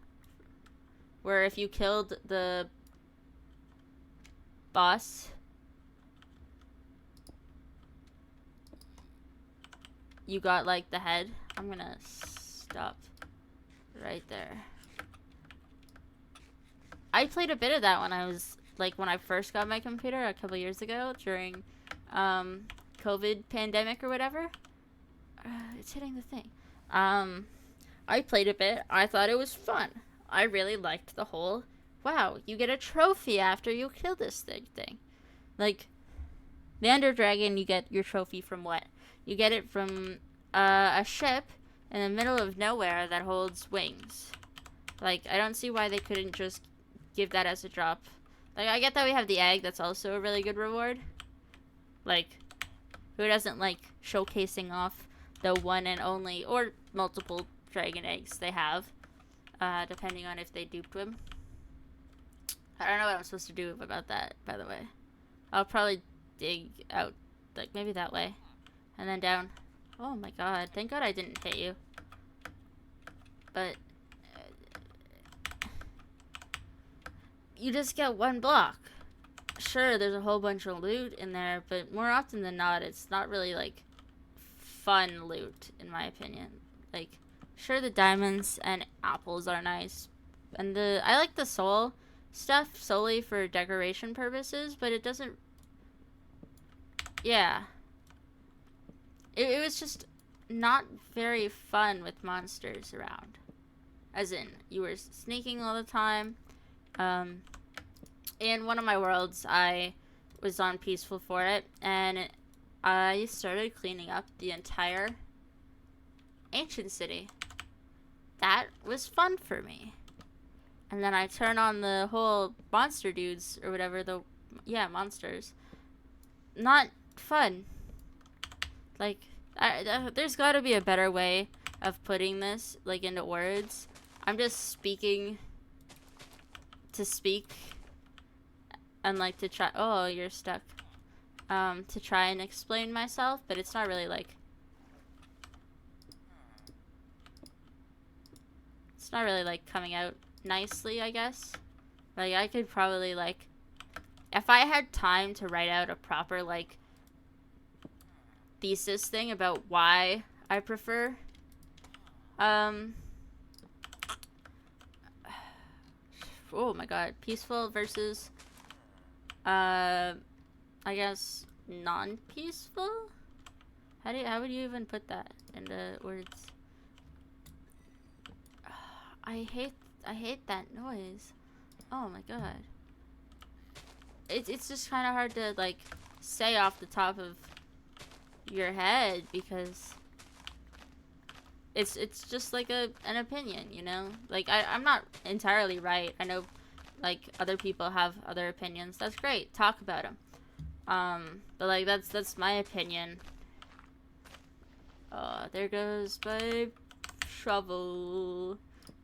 Where if you killed the boss, you got, like, the head. I'm gonna stop right there. I played a bit of that when I was, like, when I first got my computer a couple years ago during COVID pandemic or whatever. It's hitting the thing. I played a bit. I thought it was fun. I really liked the whole, wow, you get a trophy after you kill this thing. Like, the Ender Dragon, you get your trophy from what? You get it from a ship in the middle of nowhere that holds wings. Like, I don't see why they couldn't just give that as a drop. Like, I get that we have the egg. That's also a really good reward. Like, who doesn't like showcasing off the one and only, or multiple dragon eggs they have, depending on if they duped them. I don't know what I'm supposed to do about that, by the way. I'll probably dig out, like, maybe that way. And then down. Oh my god. Thank god I didn't hit you. But you just get one block. Sure, there's a whole bunch of loot in there, but more often than not, it's not really, like, fun loot, in my opinion. Like, sure, the diamonds and apples are nice. And I like the soul stuff solely for decoration purposes, but it doesn't... Yeah. It was just not very fun with monsters around. as in you were sneaking all the time. In one of my worlds, I was on peaceful for it, and I started cleaning up the entire ancient city. That was fun for me. And then I turn on the whole monster dudes, or whatever, monsters. Not fun. Like, there's gotta be a better way of putting this, like, into words. I'm just speaking to speak, and, like, to try— oh, you're stuck. To try and explain myself, but it's not really, like— it's not really, like, coming out nicely, I guess. Like, I could probably, like— if I had time to write out a proper, like, thesis thing about why I prefer, oh my god, peaceful versus, I guess, non-peaceful? How would you even put that into words? I hate that noise. Oh my god. It's just kind of hard to, like, say off the top of your head, because it's just like an opinion, you know? Like, I'm not entirely right. I know, like, other people have other opinions. That's great. Talk about them. But, like, that's my opinion. There goes my shovel.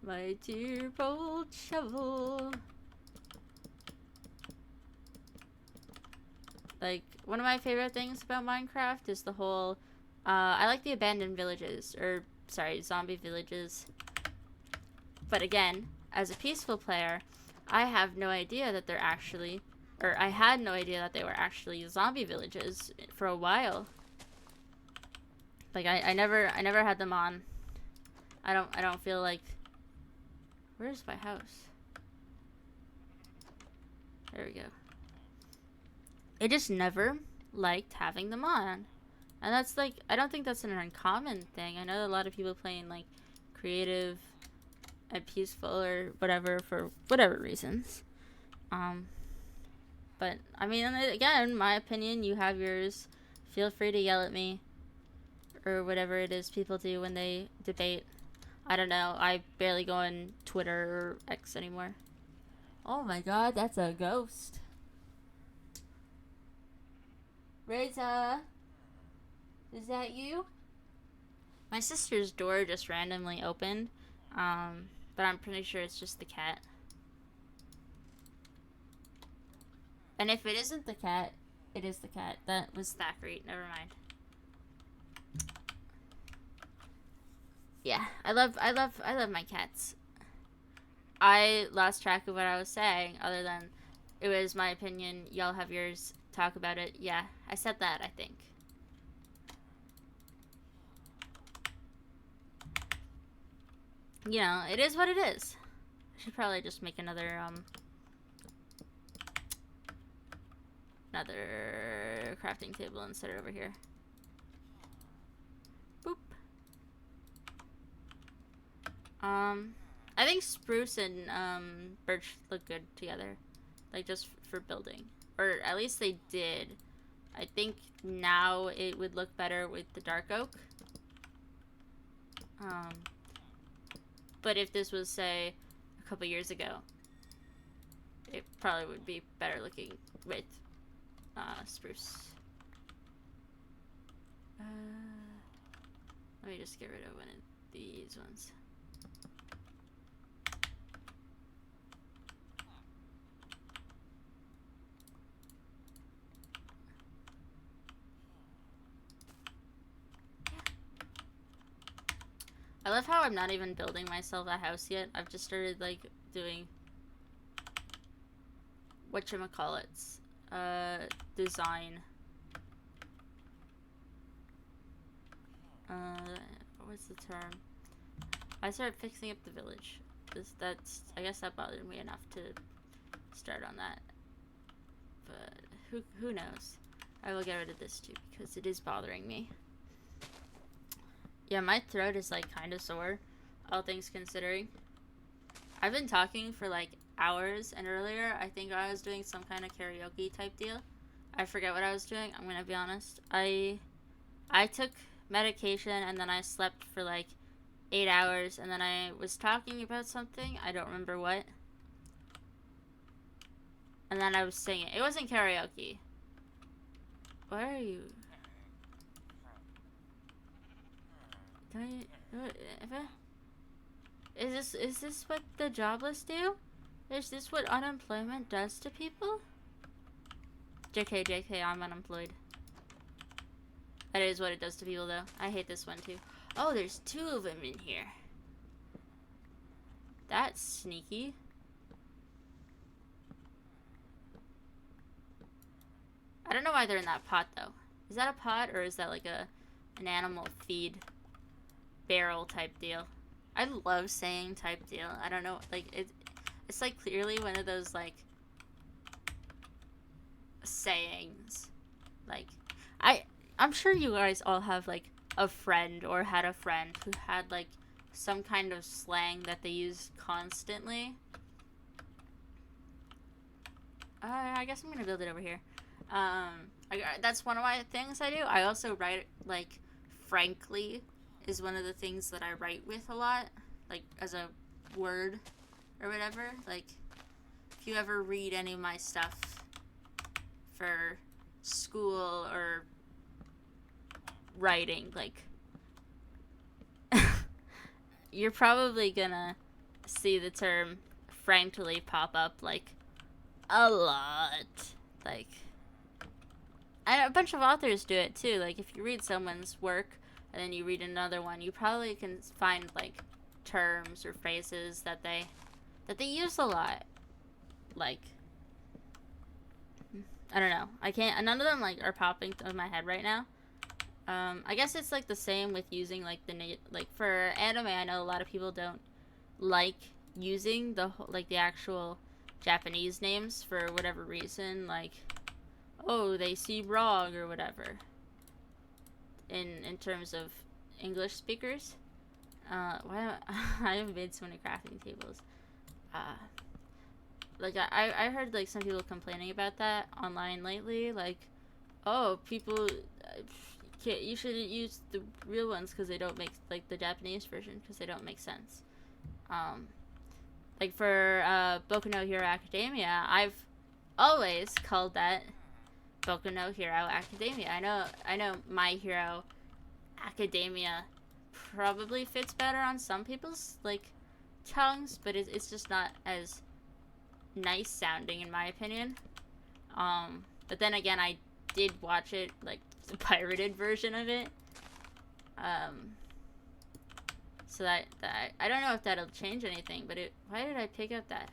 My dear old shovel. Like, one of my favorite things about Minecraft is the whole, I like the abandoned villages, or, sorry, zombie villages. But again, as a peaceful player, I have no idea that they're actually, or I had no idea that they were actually zombie villages for a while. Like, I never had them on. I don't feel like— where's my house? There we go. I just never liked having them on. And that's, like, I don't think that's an uncommon thing. I know a lot of people playing, like, creative and peaceful or whatever for whatever reasons. But, I mean, again, my opinion, you have yours. Feel free to yell at me. Or whatever it is people do when they debate. I don't know. I barely go on Twitter or X anymore. Oh my god, that's a ghost. Reza, is that you? My sister's door just randomly opened, but I'm pretty sure it's just the cat. And if it isn't the cat, it is the cat. That was Thackeray. Never mind. Yeah, I love my cats. I lost track of what I was saying, other than it was my opinion. Y'all have yours. Talk about it. Yeah, I said that, I think. You know, it is what it is. I should probably just make another crafting table and set it over here. Boop. I think spruce and birch look good together, like, just for building, or at least they did. I think now it would look better with the dark oak. But if this was, say, a couple years ago, it probably would be better looking with spruce. Let me just get rid of one of these ones. I love how I'm not even building myself a house yet. I've just started, like, doing whatchamacallits, design. What's the term? I started fixing up the village. I guess that bothered me enough to start on that. But who knows? I will get rid of this too, because it is bothering me. Yeah, my throat is, like, kind of sore, all things considering. I've been talking for like hours, and earlier I think I was doing some kind of karaoke type deal. I forget what I was doing. I'm gonna be honest. I took medication and then I slept for like 8 hours, and then I was talking about something. I don't remember what. And then I was singing. It wasn't karaoke. Where are you? Is this what the jobless do? Is this what unemployment does to people? JK, I'm unemployed. That is what it does to people, though. I hate this one, too. Oh, there's 2 of them in here. That's sneaky. I don't know why they're in that pot, though. Is that a pot, or is that like an animal feed barrel type deal? I love saying type deal. I don't know, like, it's like clearly one of those, like, sayings. Like, I'm sure you guys all have, like, a friend or had a friend who had, like, some kind of slang that they use constantly. I guess I'm gonna build it over here. That's one of my things I do. I also write, like, frankly is one of the things that I write with a lot, like, as a word or whatever. Like, if you ever read any of my stuff for school or writing, like, you're probably gonna see the term frankly pop up, like, a lot. Like, and a bunch of authors do it too. Like, if you read someone's work and then you read another one, you probably can find, like, terms or phrases that they use a lot. Like, I don't know. I can't. None of them, like, are popping to my head right now. I guess it's, like, the same with using, like, like, for anime, I know a lot of people don't like using the actual Japanese names for whatever reason. Like, oh, they see wrong or whatever. In terms of English speakers. Why I haven't made so many crafting tables. Like, I heard, like, some people complaining about that online lately. Like, oh, people, you should use the real ones because they don't make, like, the Japanese version because they don't make sense. Like, for Boku no Hero Academia, I've always called that Boku no Hero Academia. I know My Hero Academia probably fits better on some people's, like, tongues, but it's just not as nice sounding in my opinion. But then again, I did watch it, like, the pirated version of it. So that I don't know if that'll change anything, but why did I pick up that?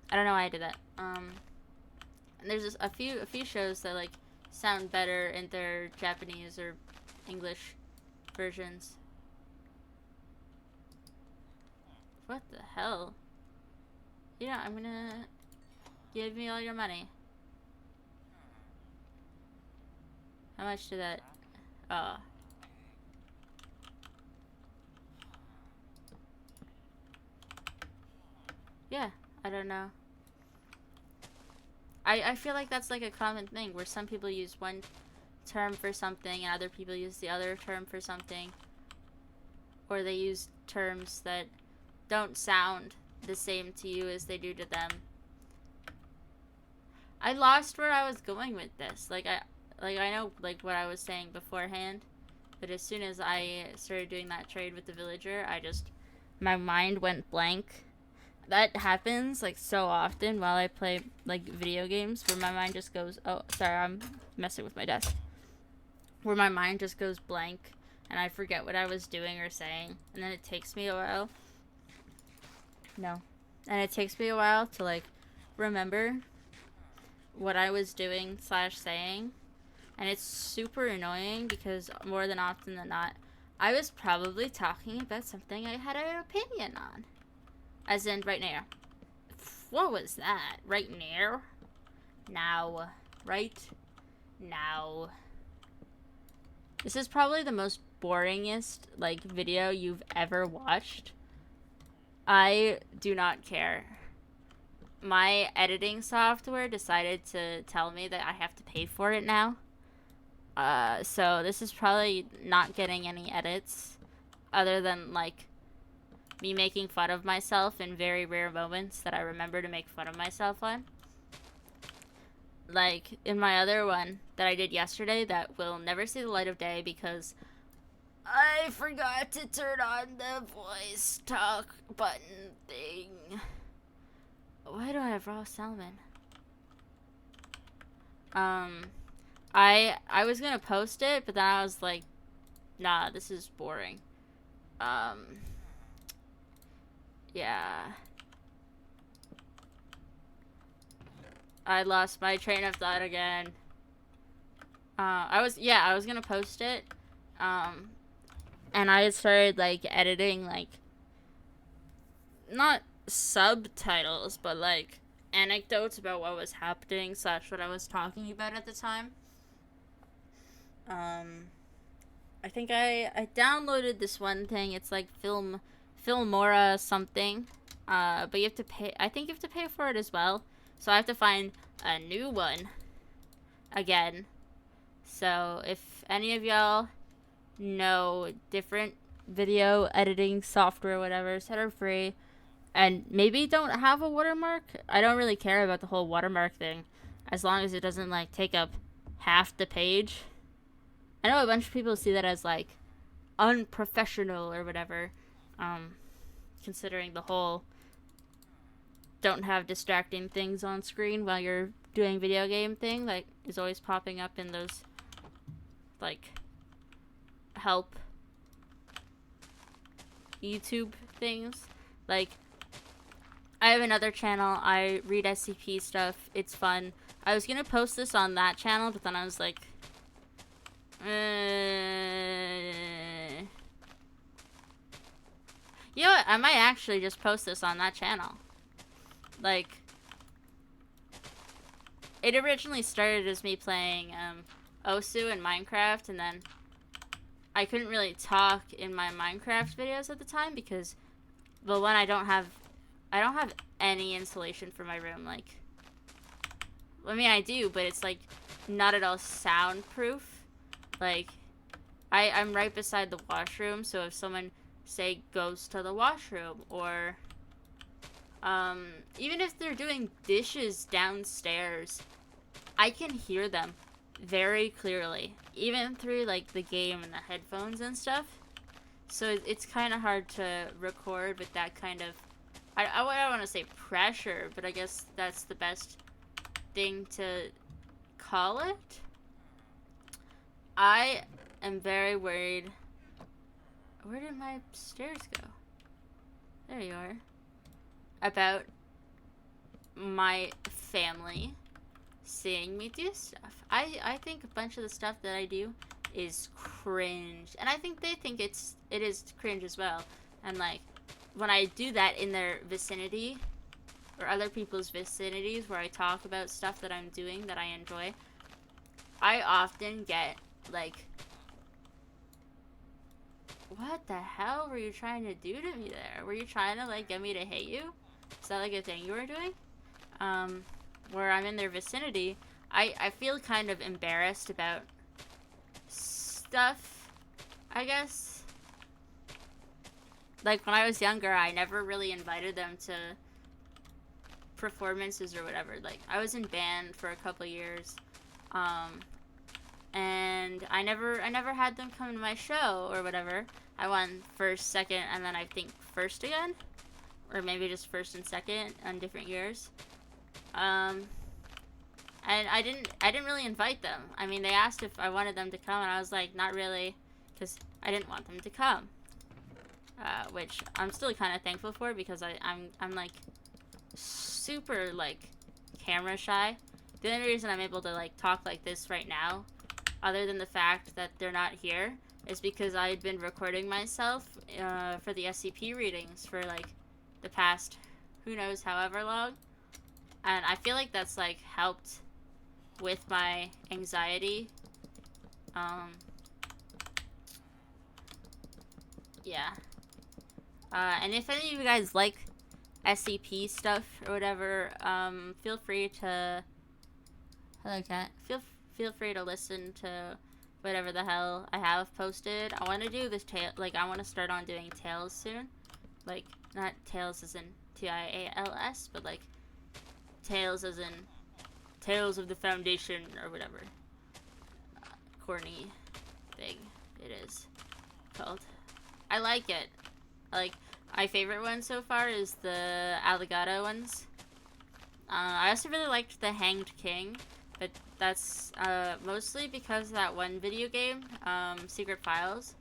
I don't know why I did that. And there's just a few shows that, like, sound better in their Japanese or English versions. What the hell? Yeah, I'm gonna give me all your money. How much did that? Oh. Yeah, I don't know. I feel like that's, like, a common thing where some people use one term for something and other people use the other term for something. Or they use terms that don't sound the same to you as they do to them. I lost where I was going with this. Like, I know, like, what I was saying beforehand, but as soon as I started doing that trade with the villager, my mind went blank. That happens, like, so often while I play, like, video games, where my mind just goes, oh, sorry, I'm messing with my desk. Where my mind just goes blank, and I forget what I was doing or saying, and then it takes me a while. No. And it takes me a while to, like, remember what I was doing / saying, and it's super annoying because more than often than not, I was probably talking about something I had an opinion on. As in, right now. What was that? Right now? Now. Right now. This is probably the most boringest like video you've ever watched, I do not care. My editing software decided to tell me that I have to pay for it now. So this is probably not getting any edits other than like me making fun of myself in very rare moments that I remember to make fun of myself on. Like in my other one that I did yesterday that will never see the light of day because I forgot to turn on the voice talk button thing. Why do I have raw salmon? I was gonna post it, but then I was like, nah, this is boring. Yeah. I lost my train of thought again. I was gonna post it. And I had started like editing like not subtitles, but like anecdotes about what was happening / what I was talking about at the time. I think I downloaded this one thing. It's like Filmora something. But you have to pay. I think you have to pay for it as well. So I have to find a new one again. So if any of y'all know different video editing software, whatever, that are free, and maybe don't have a watermark, I don't really care about the whole watermark thing, as long as it doesn't like take up half the page. I know a bunch of people see that as like unprofessional or whatever, considering the whole don't have distracting things on screen while you're doing video game thing that is always popping up in those like help YouTube things. Like I have another channel, I read SCP stuff, it's fun. I was gonna post this on that channel, but then I was like, you know what, I might actually just post this on that channel. Like, it originally started as me playing Osu in Minecraft, and then I couldn't really talk in my Minecraft videos at the time because, well, one, I don't have any insulation for my room. Like, I mean, I do, but it's like not at all soundproof. Like, I'm right beside the washroom, so if someone say goes to the washroom, or even if they're doing dishes downstairs, I can hear them very clearly, even through like the game and the headphones and stuff. So it's kind of hard to record with that kind of, I don't want to say pressure, but I guess that's the best thing to call it. I am very worried. Where did my stairs go? There you are. About my family seeing me do stuff. I think a bunch of the stuff that I do is cringe, and I think they think it is cringe as well. And like when I do that in their vicinity or other people's vicinities where I talk about stuff that I'm doing that I enjoy, I often get like, what the hell were you trying to do to me there? Were you trying to like get me to hate you? Is that like a thing you were doing? Where I'm in their vicinity, I feel kind of embarrassed about stuff, I guess. Like when I was younger, I never really invited them to performances or whatever. Like I was in band for a couple years, and I never had them come to my show or whatever. I won first, second, and then I think first again, or maybe just first and second on different years. And I didn't really invite them. I mean, they asked if I wanted them to come, and I was like, not really, because I didn't want them to come. Which I'm still kind of thankful for, because I'm like super like camera shy. The only reason I'm able to like talk like this right now, other than the fact that they're not here, is because I had been recording myself for the SCP readings for like the past who knows however long, and I feel like that's like helped with my anxiety. yeah. And if any of you guys like SCP stuff or whatever, feel free to... Hello, cat. Feel free to listen to whatever the hell I have posted. I want to do this I want to start on doing Tales soon. Like, not Tales as in T-I-A-L-S, but like Tales as in Tales of the Foundation or whatever. Corny thing it is called. I like it. Like, my favorite one so far is the Alligato ones. I also really liked the Hanged King, but that's mostly because of that one video game, Secret Files.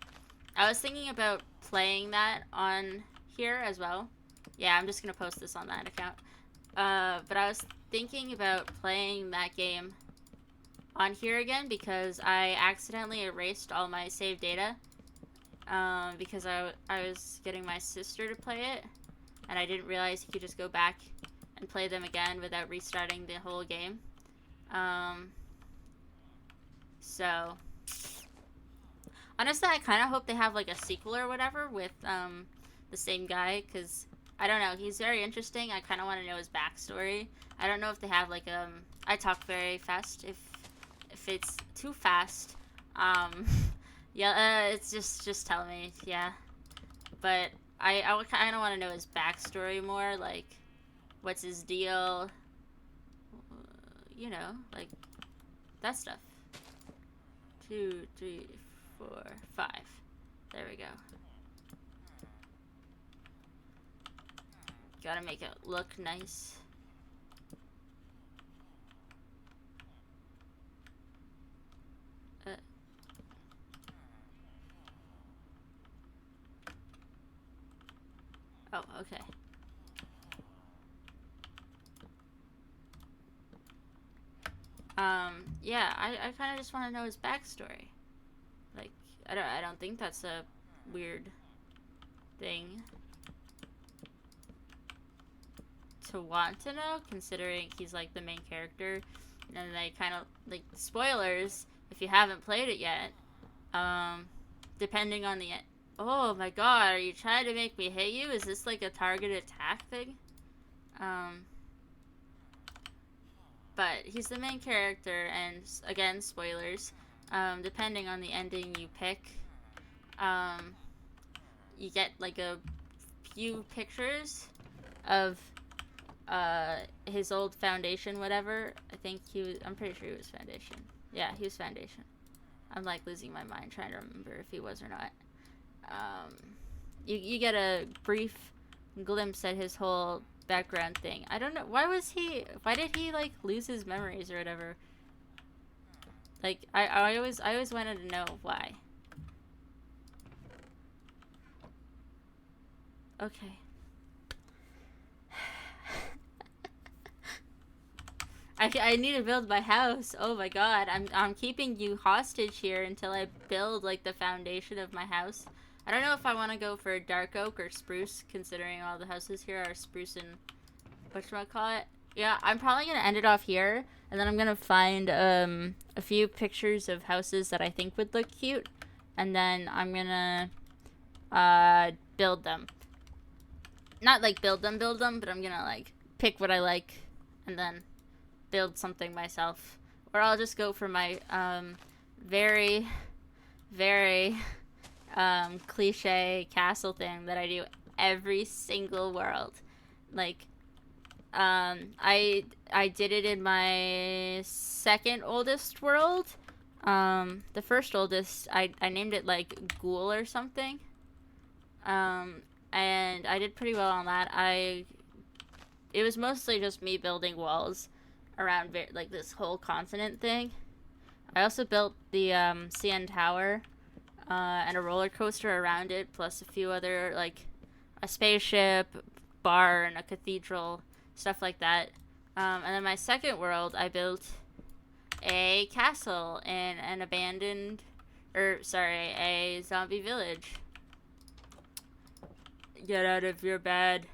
I was thinking about playing that on here as well. Yeah, I'm just gonna post this on that account. But I was thinking about playing that game on here again because I accidentally erased all my saved data. Because I was getting my sister to play it, and I didn't realize you could just go back and play them again without restarting the whole game. So honestly, I kind of hope they have like a sequel or whatever with the same guy, because I don't know, he's very interesting. I kind of want to know his backstory. I don't know if they have like I talk very fast. If it's too fast, yeah, it's just tell me, yeah. But I kind of want to know his backstory more, like what's his deal, you know, like that stuff. 2, 3, 4, 5. There we go. Gotta make it look nice. Oh, okay. Yeah, I kind of just want to know his backstory. Like, I don't think that's a weird thing to want to know, considering he's like the main character, and they kind of like, spoilers if you haven't played it yet. Depending on the oh my god, are you trying to make me hit you? Is this like a target attack thing? But he's the main character, and again, spoilers. Depending on the ending you pick, you get like a few pictures of his old Foundation, whatever. I'm pretty sure he was Foundation. Yeah, he was Foundation. I'm like losing my mind trying to remember if he was or not. You get a brief glimpse at his whole background thing. I don't know, why did he like lose his memories or whatever? Like, I always wanted to know why. Okay. I need to build my house. Oh my god, I'm keeping you hostage here until I build like the foundation of my house. I don't know if I want to go for dark oak or spruce, considering all the houses here are spruce and whatchamacallit. Yeah, I'm probably gonna end it off here, and then I'm gonna find a few pictures of houses that I think would look cute, and then I'm gonna build them. Not like build them, but I'm gonna like pick what I like, and then build something myself. Or I'll just go for my very cliche castle thing that I do every single world. Like, I did it in my second oldest world. The first oldest, I named it like Ghoul or something. And I did pretty well on that. It was mostly just me building walls around like this whole continent thing. I also built the CN Tower and a roller coaster around it, plus a few other, like a spaceship, bar, and a cathedral, stuff like that. And then my second world, I built a castle in an a zombie village. Get out of your bed.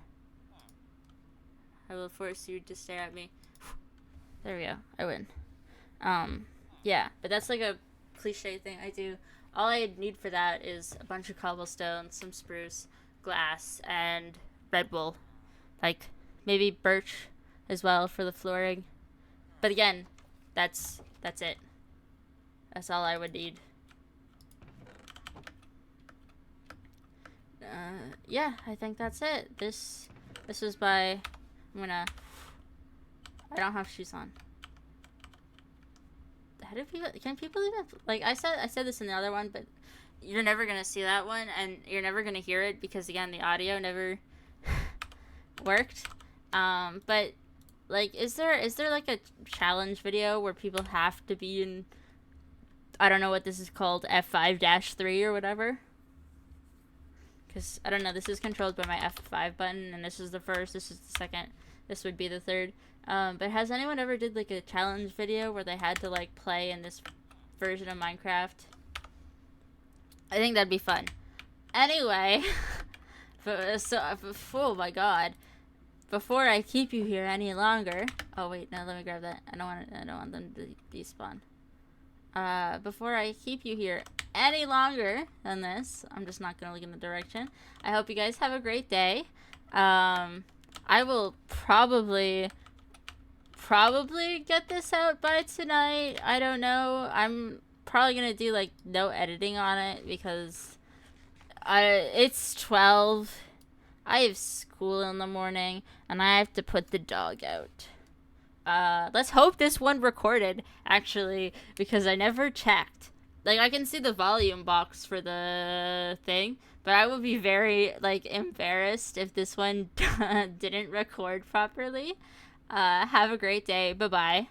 I will force you to stare at me. There we go. I win. Yeah, but that's like a cliche thing I do all I need for that is a bunch of cobblestone, some spruce, glass, and Red Bull. Like, maybe birch as well for the flooring. But again, that's it. That's all I would need. Yeah, I think that's it. This was by... I don't have shoes on. How do people... Can people even... Like, I said this in the other one, but you're never gonna see that one, and you're never gonna hear it because, again, the audio never worked. But, like, is there like a challenge video where people have to be in... I don't know what this is called, F5-3 or whatever? Because, I don't know, this is controlled by my F5 button, and this is the first, this is the second, this would be the third. But has anyone ever did, like, a challenge video where they had to, like, play in this version of Minecraft? I think that'd be fun. Anyway, oh my god. Before I keep you here any longer... Oh, wait, no, let me grab that. I don't want them to despawn. Before I keep you here any longer than this, I'm just not gonna look in the direction. I hope you guys have a great day. I will probably get this out by tonight. I don't know. I'm probably gonna do like no editing on it because it's 12. I have school in the morning and I have to put the dog out. Let's hope this one recorded, actually, because I never checked. Like, I can see the volume box for the thing, but I would be very, like, embarrassed if this one didn't record properly. Have a great day. Bye-bye.